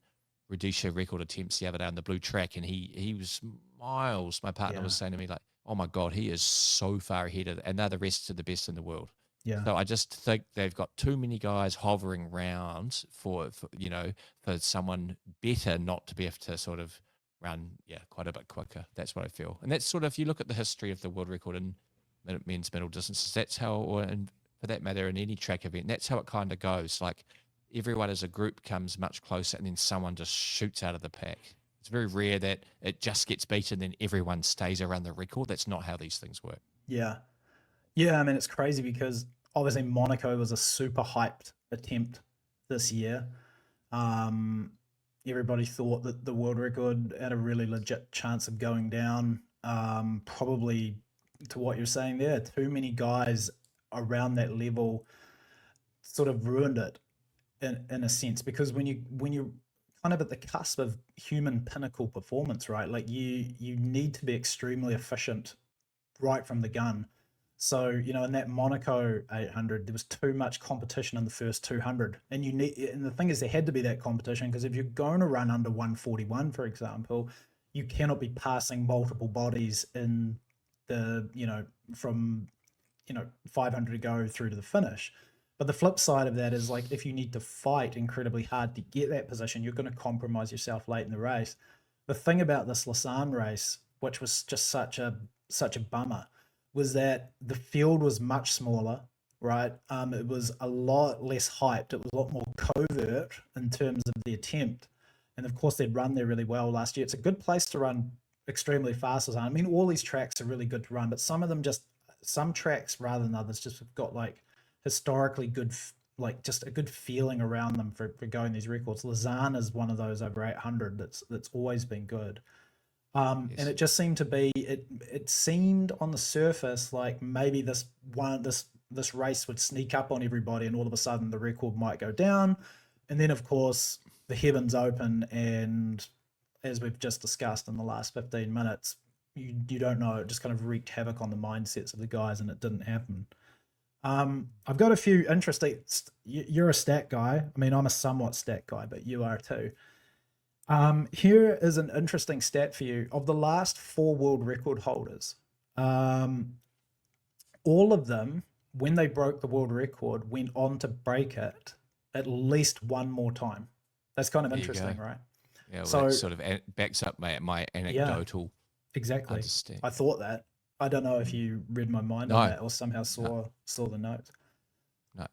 Rudisha record attempts the other day on the blue track, and he was miles. My partner was saying to me, like, oh my God, he is so far ahead of, and they're the rest of the best in the world. Yeah. So I just think they've got too many guys hovering around for someone better not to be able to sort of run quite a bit quicker. That's what I feel. And that's sort of, if you look at the history of the world record in men's middle distances, that's how, or for that matter, in any track event, that's how it kind of goes. Like, everyone as a group comes much closer, and then someone just shoots out of the pack. It's very rare that it just gets beaten and then everyone stays around the record. That's not how these things work. Yeah. I mean, it's crazy because obviously Monaco was a super hyped attempt this year. Everybody thought that the world record had a really legit chance of going down. Probably, to what you're saying there, too many guys around that level sort of ruined it in a sense, because when you're kind of at the cusp of human pinnacle performance, right? Like you need to be extremely efficient right from the gun. So, in that Monaco 800, there was too much competition in the first 200. And the thing is, there had to be that competition, because if you're going to run under 141, for example, you cannot be passing multiple bodies in the, from, 500 to go through to the finish. But the flip side of that is, like, if you need to fight incredibly hard to get that position, you're going to compromise yourself late in the race. The thing about this Lausanne race, which was just such a bummer, was that the field was much smaller, right? It was a lot less hyped. It was a lot more covert in terms of the attempt. And of course, they'd run there really well last year. It's a good place to run extremely fast. I mean, all these tracks are really good to run, but some of them just some tracks rather than others just have got like historically good, like just a good feeling around them for going these records. Lausanne is one of those over 800 that's always been good. And it just seemed to be, it seemed on the surface like maybe this race would sneak up on everybody and all of a sudden the record might go down. And then of course the heavens open, and as we've just discussed in the last 15 minutes, you don't know, it just kind of wreaked havoc on the mindsets of the guys, and it didn't happen. I've got a few interesting, you're a stat guy. I mean, I'm a somewhat stat guy, but you are too. Here is an interesting stat for you. Of the last 4 world record holders, all of them, when they broke the world record, went on to break it at least one more time. That's kind of interesting, right? Yeah, well, so that sort of backs up my anecdotal. Exactly. Understand. I thought that. I don't know if you read my mind on that or somehow saw the notes. No.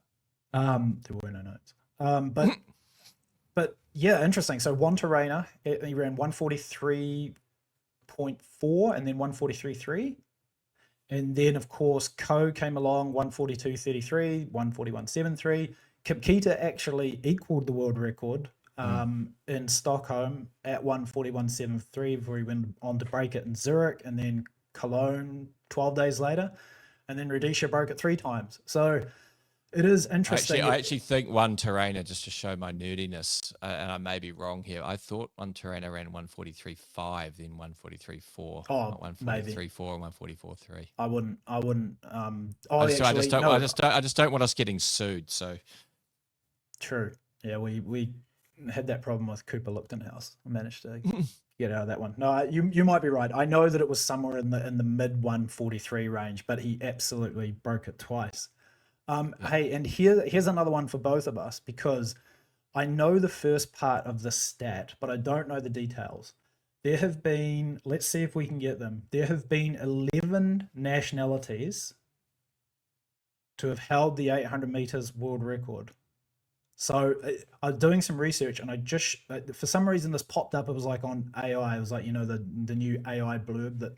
There were no notes. But yeah, interesting. So Juan Terrena, he ran 143.4 and then 143.3. And then of course Coe came along, 142.33, 141.73. Kipkeita actually equaled the world record in Stockholm at 141.73 before he went on to break it in Zurich, and then Cologne 12 days later, and then Rhodesia broke it 3 times. So it is interesting. I actually think Juan Terrena, just to show my nerdiness, and I may be wrong here, I thought Juan Terrena ran 143.5, then 143.4, not 143.4 and 144.3. I wouldn't. I just don't want us getting sued. So true. Yeah, we had that problem with Cooper Lichtenhouse. I managed to get out of that one. No, you might be right. I know that it was somewhere in the mid 143 range, but he absolutely broke it twice. Hey, and here's another one for both of us, because I know the first part of the stat, but I don't know the details. There have been, let's see if we can get them. There have been 11 nationalities to have held the 800 meters world record. So I'm doing some research, and I just, for some reason this popped up. It was like on AI. It was like, the new AI blurb that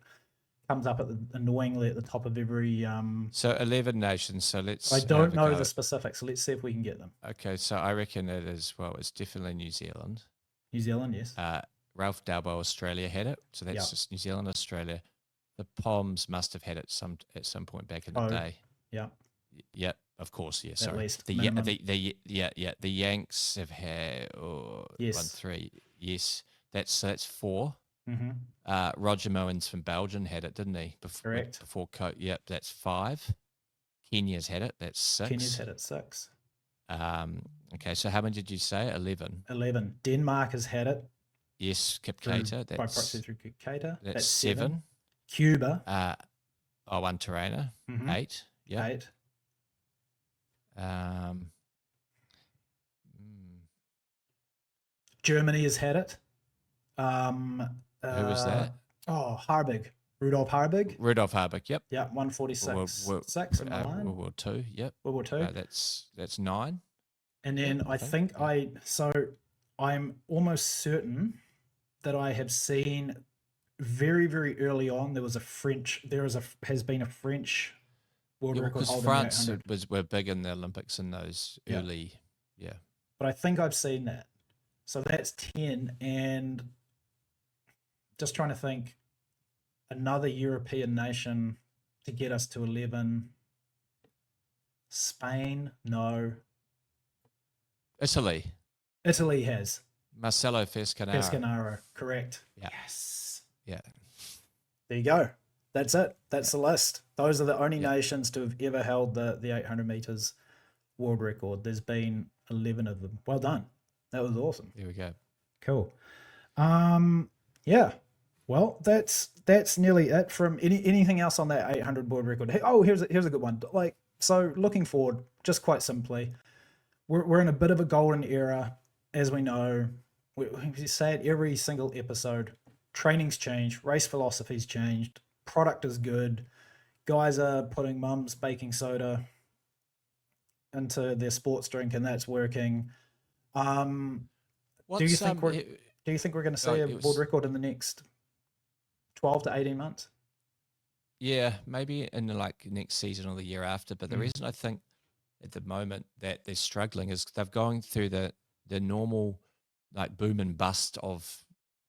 comes up annoyingly at the top of every. So 11 nations. So let's. I don't know the specifics. So let's see if we can get them. Okay, so I reckon it is. Well, it's definitely New Zealand. New Zealand, yes. Ralph Dalbo, Australia had it. So that's just New Zealand, Australia. The Poms must have had it at some point back in the day. Yeah. Yeah. Of course, yeah. Sorry. At least the Yanks have had 1, 3. Yes, that's 4. Mm-hmm. Roger Moens from Belgium had it, didn't he? Correct. Before Coe, yep, that's 5. Kenya's had it. That's 6. Kenya's had it 6. Okay, so how many did you say? 11. 11. Denmark has had it. Yes, Kipkeita. By proxy through Kipkeita. That's 7. Cuba. Juan Terrena. 8. Yeah. 8. Germany has had it. Who was that? Harbig. Rudolf Harbig. Rudolf Harbig, yep. Yeah, 146. World War II, yep. World War II. That's 9. And then I'm almost certain that I have seen very, very early on has been a French world record because holder. France were big in the Olympics in those early, But I think I've seen that. So that's 10, and just trying to think, another European nation to get us to 11. Spain, no. Italy has. Marcelo Fescanaro. Correct. Yeah. Yes. Yeah. There you go. That's it. That's the list. Those are the only nations to have ever held the 800 meters world record. There's been 11 of them. Well done. That was awesome. There we go. Cool. Yeah. Well, that's nearly it from anything else on that 800 world record. Hey, here's a good one. So looking forward, just quite simply, we're in a bit of a golden era, as we know. We say it every single episode. Training's changed, race philosophy's changed, product is good, guys are putting mum's baking soda into their sports drink, and that's working. Do you think we're going to see a world record in the next 12 to 18 months? Yeah, maybe in the, like next season or the year after. But the reason I think at the moment that they're struggling is they've going through the normal like boom and bust of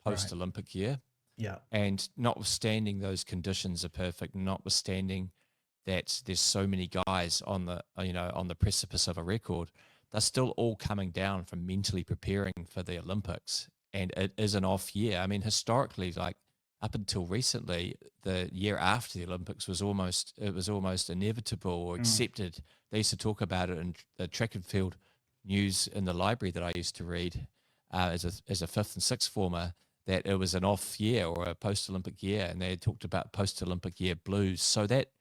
post Olympic year. Yeah. And notwithstanding those conditions are perfect, notwithstanding that there's so many guys on the on the precipice of a record, they're still all coming down from mentally preparing for the Olympics. And it is an off year. I mean, historically, like up until recently, the year after the Olympics was almost inevitable or accepted. They used to talk about it in the track and field news in the library that I used to read as a fifth and sixth former, that it was an off year or a post-Olympic year, and they had talked about post-Olympic year blues. So that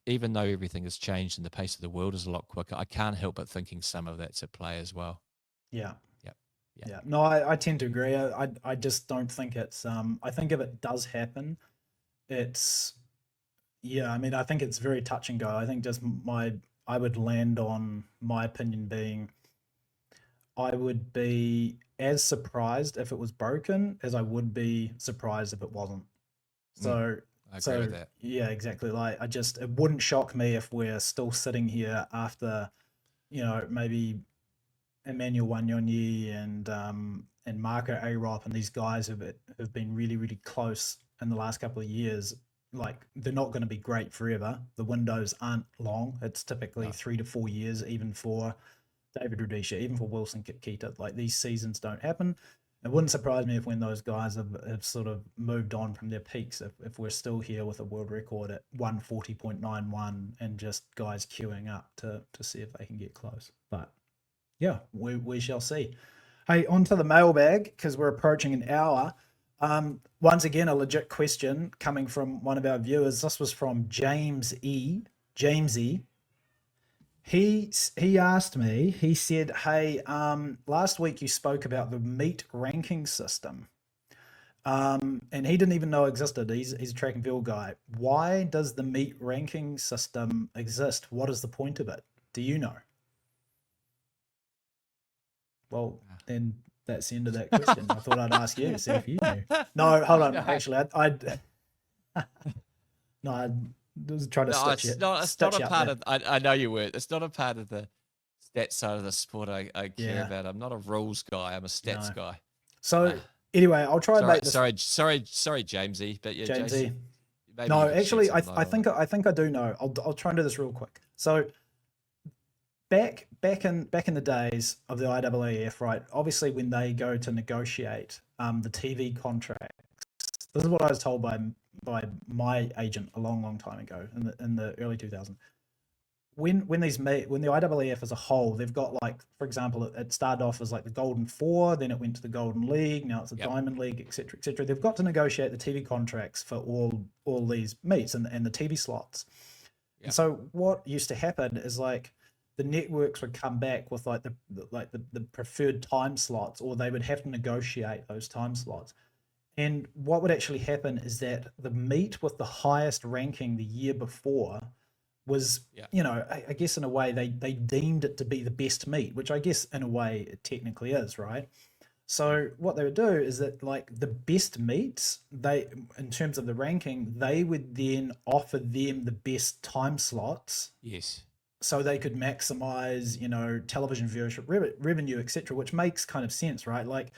even though everything has changed and the pace of the world is a lot quicker, I can't help but thinking some of that's at play as well. Yeah. Yep. Yeah. No, I tend to agree. I just don't think it's I think if it does happen, it's I mean, I think it's very touch and go. I think just I would land on my opinion being I would be as surprised if it was broken as I would be surprised if it wasn't. So I agree with that. Yeah, exactly. Like it wouldn't shock me if we're still sitting here after, maybe Emmanuel Wanyonyi and Marco Arop and these guys have been really, really close in the last couple of years. Like they're not going to be great forever. The windows aren't long. It's typically 3 to 4 years, even for David Rudisha, even for Wilson Kipkeita. Like these seasons don't happen. It wouldn't surprise me if when those guys have sort of moved on from their peaks, if we're still here with a world record at 140.91 and just guys queuing up to see if they can get close. But yeah, we shall see. Hey, on to the mailbag, because we're approaching an hour. Once again, a legit question coming from one of our viewers. This was from James E. He asked me, he said, hey, last week you spoke about the meat ranking system. And he didn't even know it existed. He's a track and field guy. Why does the meat ranking system exist? What is the point of it? Do you know? Well, then that's the end of that question. I thought I'd ask you, see if you knew. No, hold on. Actually, I was trying to stitch it. It's not a part of. I know you weren't. It's not a part of that side of the sport I care about. I'm not a rules guy. I'm a stats guy. So anyway, I'll try and make this. Sorry, Jamesy. But yeah, Jamesy. No, actually, I think I do know. I'll try and do this real quick. So back in the days of the IAAF, right? Obviously, when they go to negotiate the TV contracts, this is what I was told by my agent a long time ago in the early 2000s. When the IAAF as a whole, they've got, like, for example, it started off as like the Golden Four, then it went to the Golden League, now it's the Diamond League, etc., etc. They've got to negotiate the TV contracts for all these meets and the TV slots. Yep. And so what used to happen is, like, the networks would come back with like the preferred time slots, or they would have to negotiate those time slots. And what would actually happen is that the meet with the highest ranking the year before was, I guess in a way they deemed it to be the best meet, which I guess in a way it technically is, right? So what they would do is that, like, the best meets, in terms of the ranking, they would then offer them the best time slots. Yes. So they could maximize, television viewership, revenue, etc., which makes kind of sense, right? Like,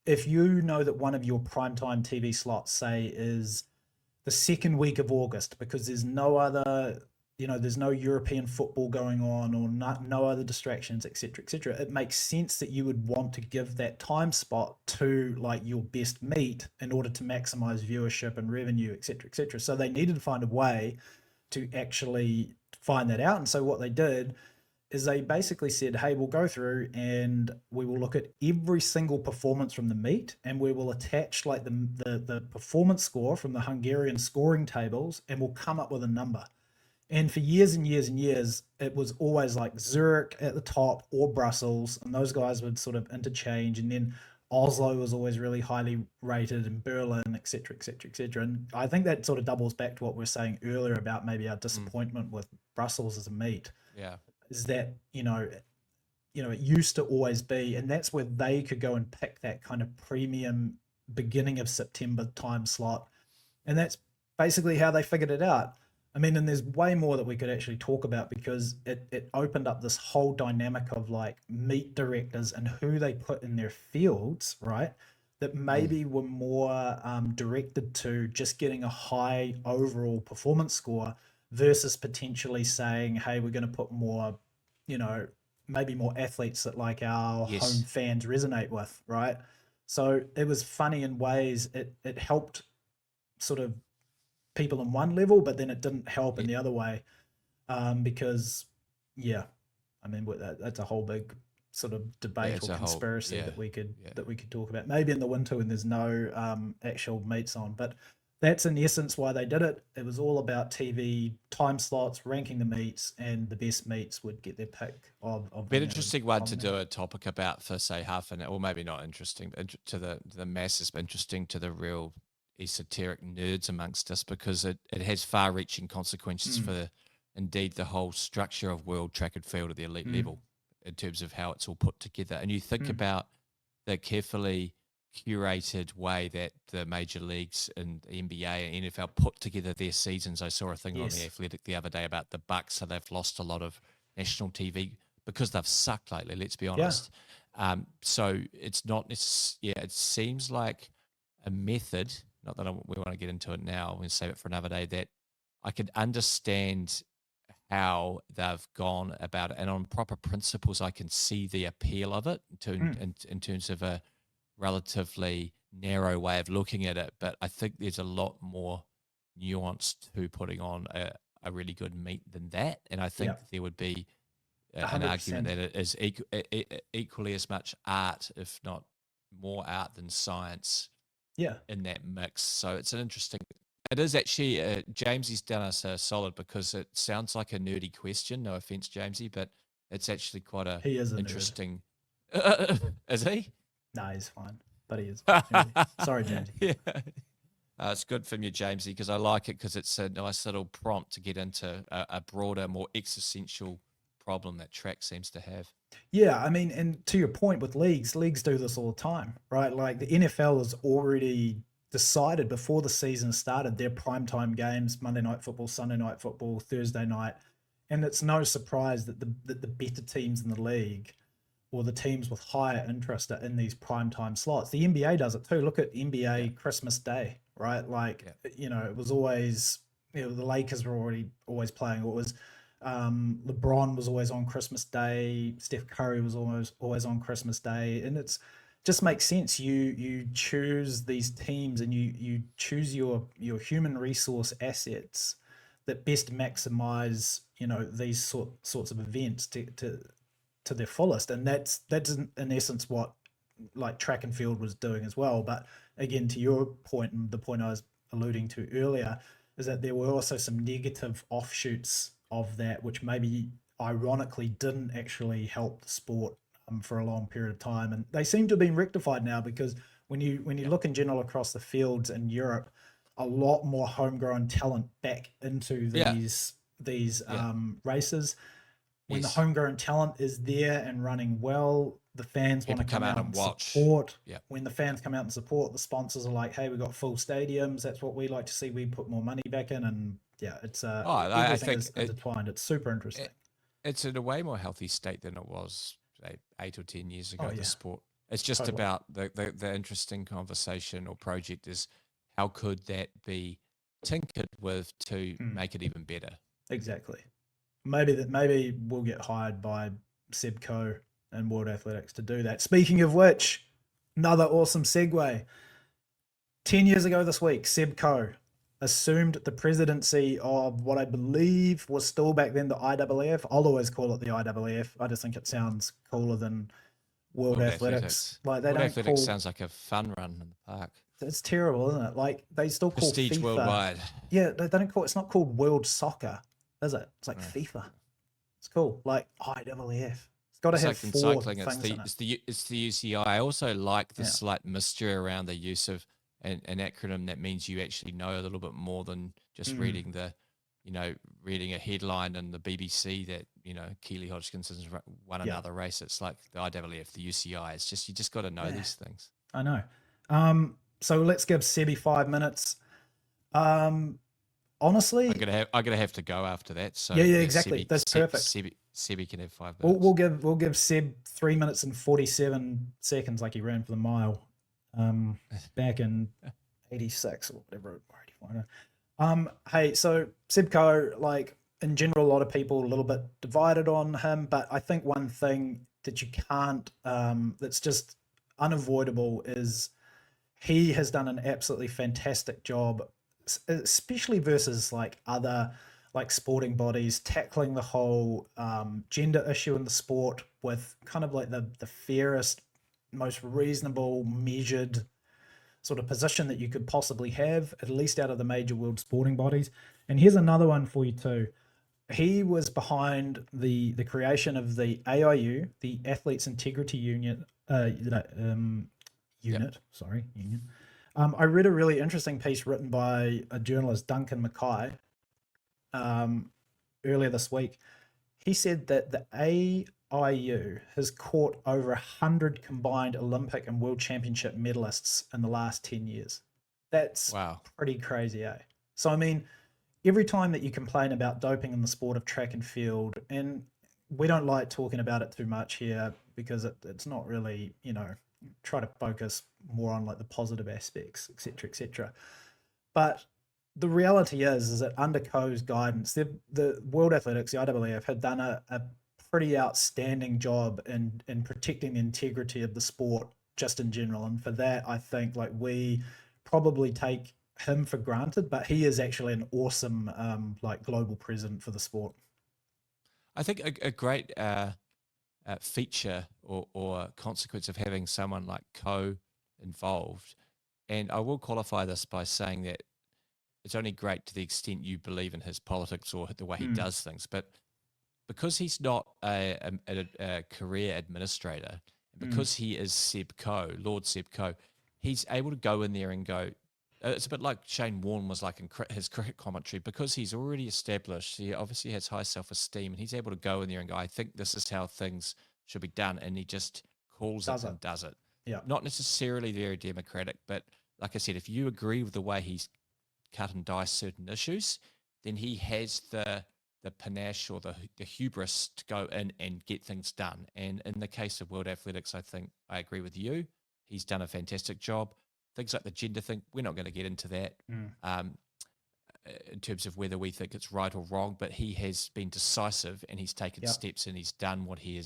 if you know that one of your primetime TV slots, say, is the second week of August, because there's no other, there's no European football going on, or no other distractions, etc., etc., it makes sense that you would want to give that time spot to, like, your best meet in order to maximize viewership and revenue, etc., etc. So they needed to find a way to actually find that out. And so what they did is they basically said, hey, we'll go through and we will look at every single performance from the meet, and we will attach, like, the performance score from the Hungarian scoring tables, and we'll come up with a number. And for years and years and years, it was always like Zurich at the top or Brussels, and those guys would sort of interchange. And then Oslo was always really highly rated, and Berlin, et cetera, et cetera, et cetera. And I think that sort of doubles back to what we were saying earlier about maybe our disappointment with Brussels as a meet. Yeah. Is that, it used to always be, and that's where they could go and pick that kind of premium beginning of September time slot. And that's basically how they figured it out. I mean, and there's way more that we could actually talk about because it opened up this whole dynamic of like meat directors and who they put in their fields, right? That maybe were more directed to just getting a high overall performance score versus potentially saying, hey, we're going to put more, you know, maybe more athletes that like our home fans resonate with, right? So it was funny in ways. It helped sort of people in one level, but then it didn't help in the other way because, yeah, I mean that's a whole big sort of debate or conspiracy that we could talk about. Maybe in the winter when there's no actual meets on, but that's in essence why they did it. It was all about TV time slots, ranking the meets, and the best meets would get their pick of. Be an interesting one to do a topic about for say half an hour, or maybe not interesting, but to the masses, but interesting to the real esoteric nerds amongst us because it has far-reaching consequences for indeed the whole structure of world track and field at the elite level in terms of how it's all put together. And you think about the carefully curated way that the major leagues and the NBA and NFL put together their seasons. I saw a thing on The Athletic the other day about the Bucks, how they've lost a lot of national TV because they've sucked lately, let's be honest. So it's not, it seems like a method, not that we want to get into it now, we'll save it for another day, that I could understand how they've gone about it. And on proper principles, I can see the appeal of it in terms of a relatively narrow way of looking at it. But I think there's a lot more nuance to putting on a really good meet than that. And I think there would be an argument that it is equally as much art, if not more art than science in that mix. So it's an interesting, it is actually, Jamesy's done us a solid because it sounds like a nerdy question. No offense, Jamesy, but it's actually quite he is interesting. Is he? No, he's fine, but he is. Sorry, Jamesy. Yeah. It's good from you, Jamesy, because I like it because it's a nice little prompt to get into a broader, more existential problem that track seems to have. Yeah, I mean, and to your point with leagues do this all the time, right? Like the NFL has already decided before the season started their primetime games, Monday Night Football, Sunday Night Football, Thursday night. And it's no surprise that the better teams in the league or the teams with higher interest are in these primetime slots. The NBA does it too. Look at NBA Christmas Day, right? Like, you know, it was always, you know, the Lakers were always playing. It was LeBron was always on Christmas Day. Steph Curry was always on Christmas Day. And it's just makes sense. You choose these teams and you choose your human resource assets that best maximize, you know, these sorts of events to their fullest. And that's in essence what like track and field was doing as well. But again, to your point, and the point I was alluding to earlier, is that there were also some negative offshoots of that, which maybe ironically didn't actually help the sport for a long period of time. And they seem to have been rectified now because when you look in general across the fields in Europe, a lot more homegrown talent back into these races. When the homegrown talent is there and running well, the fans want to come out and watch. Support. When the fans come out and support, the sponsors are like, hey, we've got full stadiums. That's what we like to see. We put more money back in. And it's I think is intertwined. It's super interesting. It's in a way more healthy state than it was, say, 8 or 10 years ago, the sport. It's just about the interesting conversation or project is how could that be tinkered with to make it even better? Exactly. Maybe we'll get hired by Seb Coe and World Athletics to do that. Speaking of which, another awesome segue. 10 years ago this week, Seb Coe assumed the presidency of what I believe was still back then the IAAF. I'll always call it the IAAF. I just think it sounds cooler than World Athletics. Like World Athletics sounds like a fun run in the park. It's terrible, isn't it? Like they still call Prestige FIFA worldwide. Yeah, they don't call it's not called World Soccer, is it? It's like FIFA. It's cool. Like IAAF. It's got to have like four cycling. things in it. It's the UCI. I also like the slight mystery around the use of an acronym that means you actually know a little bit more than just reading reading a headline in the BBC that, you know, Keely Hodgkins has won another race. It's like the IAAF, the UCI. It's just, you just got to know these things. I know. So let's give Sebi 5 minutes. honestly, I'm gonna have to go after that. So yeah, exactly. That's perfect. Sebi can have 5 We'll minutes. we'll give Seb 3 minutes and 47 seconds, like he ran for the mile, back in '86 or whatever. 85. Hey, so Seb Coe, like in general, a lot of people a little bit divided on him, but I think one thing that you can't, that's just unavoidable, is he has done an absolutely fantastic job, especially versus like other like sporting bodies, tackling the whole gender issue in the sport with kind of like the fairest, most reasonable, measured sort of position that you could possibly have, at least out of the major world sporting bodies. And here's another one for you too. He was behind the creation of the AIU, the Athletes Integrity Union, unit. Sorry, union. I read a really interesting piece written by a journalist, Duncan Mackay, earlier this week. He said that the AIU has caught over 100 combined Olympic and World Championship medalists in the last 10 years. That's Wow. pretty crazy, eh? So, I mean, every time that you complain about doping in the sport of track and field, and we don't like talking about it too much here because it's not really, try to focus more on like the positive aspects, etc., etc. But the reality is that under Coe's guidance, the World Athletics, the IAAF, had done a pretty outstanding job in protecting the integrity of the sport just in general. And for that, I think like we probably take him for granted, but he is actually an awesome like global president for the sport. I think a great feature or consequence of having someone like Coe involved, and I will qualify this by saying that it's only great to the extent you believe in his politics or the way he does things, but because he's not a career administrator, and because he is Seb Coe, Lord Seb Coe, he's able to go in there and go, it's a bit like Shane Warne was like in his cricket commentary, because he's already established, he obviously has high self-esteem, and he's able to go in there and go, I think this is how things should be done, and he just calls it and does it. Yeah. Not necessarily very democratic, but like I said, if you agree with the way he's cut and dice certain issues, then he has the panache or the hubris to go in and get things done. And in the case of World Athletics, I think I agree with you. He's done a fantastic job. Things like the gender thing, we're not going to get into that in terms of whether we think it's right or wrong, but he has been decisive and he's taken steps and he's done what he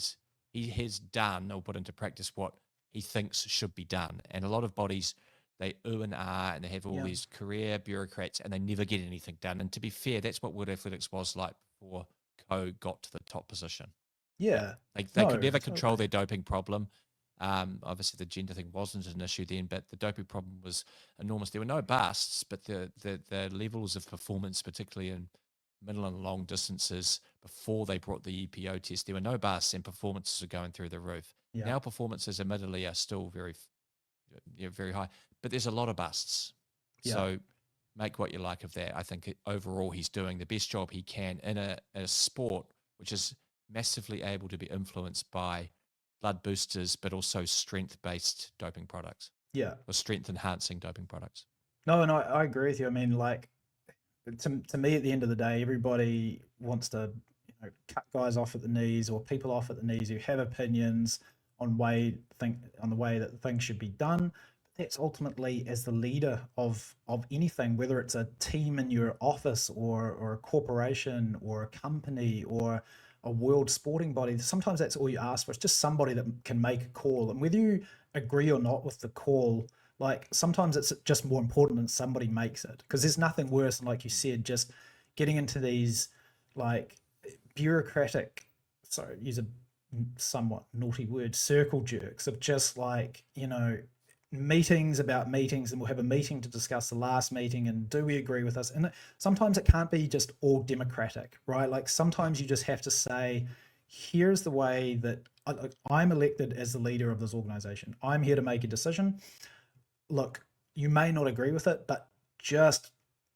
has done or put into practice what he thinks should be done. And a lot of bodies, they ooh and ah, and they have all these career bureaucrats and they never get anything done. And to be fair, that's what World Athletics was like before Coe got to the top position. Yeah. They could never control their doping problem. Obviously, the gender thing wasn't an issue then, but the doping problem was enormous. There were no busts, but the levels of performance, particularly in middle and long distances, before they brought the EPO test, there were no busts and performances are going through the roof. Yeah. Now performances, admittedly, are still very high, but there's a lot of busts. Yeah. So make what you like of that. I think overall he's doing the best job he can in a sport which is massively able to be influenced by blood boosters, but also strength-based doping products. Yeah. Or strength-enhancing doping products. No, and I agree with you. I mean, like, to me, at the end of the day, everybody wants to cut guys off at the knees or people off at the knees who have opinions on the way that things should be done. But that's ultimately, as the leader of anything, whether it's a team in your office or a corporation or a company or a world sporting body, sometimes that's all you ask for. It's just somebody that can make a call. And whether you agree or not with the call, like sometimes it's just more important that somebody makes it, because there's nothing worse than, like you said, just getting into these like bureaucratic, sorry, use a somewhat naughty word, circle jerks of just like, meetings about meetings, and we'll have a meeting to discuss the last meeting and do we agree with this? And sometimes it can't be just all democratic, right? Like sometimes you just have to say, here's the way that I'm elected as the leader of this organization. I'm here to make a decision. Look, you may not agree with it, but just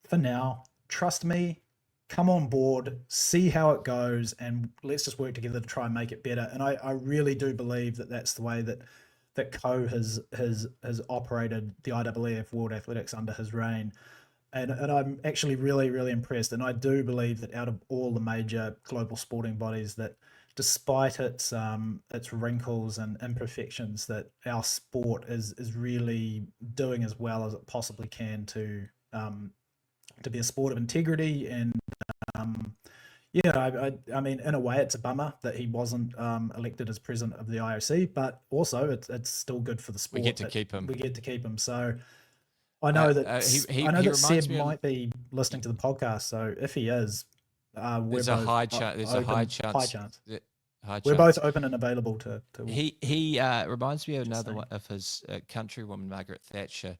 for now, trust me, come on board, see how it goes, and let's just work together to try and make it better. And I really do believe that that's the way that Coe has operated the IAAF World Athletics under his reign. And I'm actually really, really impressed. And I do believe that out of all the major global sporting bodies, that despite its wrinkles and imperfections, that our sport is really doing as well as it possibly can to be a sport of integrity. And I mean, in a way, it's a bummer that he wasn't elected as president of the IOC, but also it's still good for the sport. We get to keep him. We get to keep him. So I know that he Seb reminds me might be listening to the podcast. So if he is, there's a high chance. There's a high chance. We're both open and available to. He reminds me of another one of his countrywoman, Margaret Thatcher.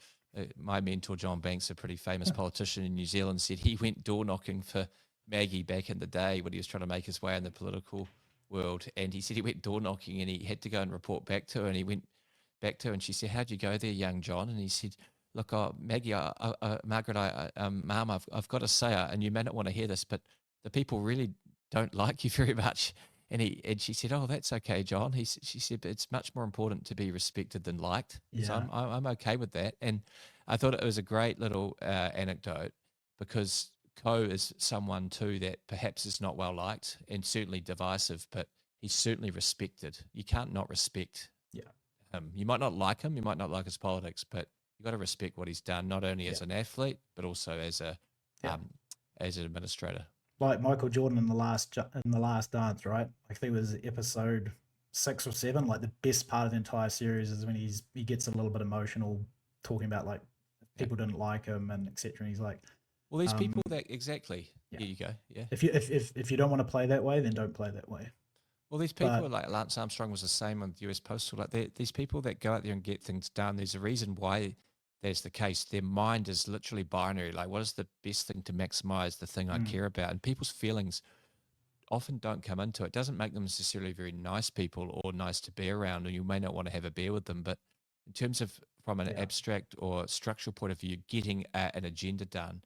My mentor, John Banks, a pretty famous politician in New Zealand, said he went door knocking for Maggie back in the day when he was trying to make his way in the political world. And he said he went door knocking and he had to go and report back to her. And he went back to her and she said, "How'd you go there, young John?" And he said, "Look, Maggie, Margaret, Mum, I've got to say, and you may not want to hear this, but the people really don't like you very much." And she said, "Oh, that's okay, John." She said, "But it's much more important to be respected than liked." Yeah. So I'm okay with that. And I thought it was a great little anecdote because Coe is someone too that perhaps is not well liked and certainly divisive, but he's certainly respected. You can't not respect him. You might not like him, you might not like his politics, but you got to respect what he's done, not only as an athlete, but also as an administrator. Like Michael Jordan in the last dance, right? I think it was episode 6 or 7. Like the best part of the entire series is when he gets a little bit emotional, talking about like people didn't like him and etc. And he's like, "Well, these people that exactly. Yeah. Here you go. Yeah. If you don't want to play that way, then don't play that way." Well, these people like Lance Armstrong was the same on the US Postal. Like these people that go out there and get things done. There's a reason why that's the case. Their mind is literally binary. Like, what is the best thing to maximize the thing I care about? And people's feelings often don't come into it. It doesn't make them necessarily very nice people or nice to be around, or you may not want to have a beer with them. But in terms of from an abstract or structural point of view, getting an agenda done,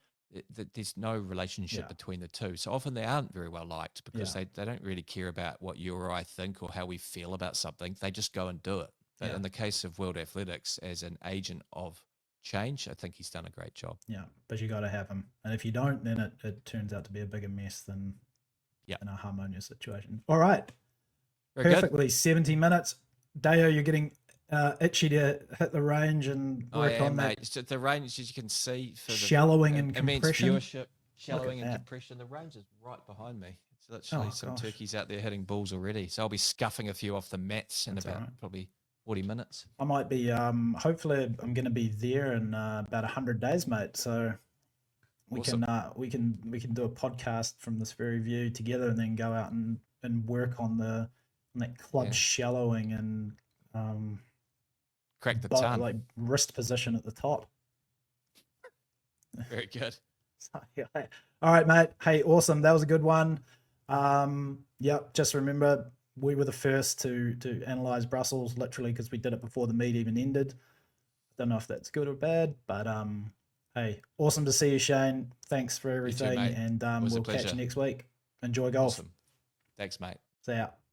there's no relationship between the two. So often they aren't very well liked because they don't really care about what you or I think or how we feel about something. They just go and do it. Yeah. In the case of World Athletics, as an agent of change, I think he's done a great job. Yeah, but you got to have him. And if you don't, then it turns out to be a bigger mess than in a harmonious situation. All right. Very perfectly good. 70 minutes. Deo, you're getting itchy to hit the range and work on that. Mate. The range, as you can see, for shallowing and compression. Viewership, shallowing and compression. The range is right behind me. It's literally some turkeys out there hitting balls already. So I'll be scuffing a few off the mats in probably 40 minutes. I might be, hopefully I'm going to be there in about 100 days, mate. So we can do a podcast from this very view together and then go out and work on that club shallowing and crack the ton, like wrist position at the top. Very good. All right, mate. Hey, awesome. That was a good one. Just remember we were the first to analyze Brussels, literally, because we did it before the meet even ended. Don't know if that's good or bad, but hey, awesome to see you, Shane. Thanks for everything, and we'll catch you next week. Enjoy golf. Awesome. Thanks, mate. See ya.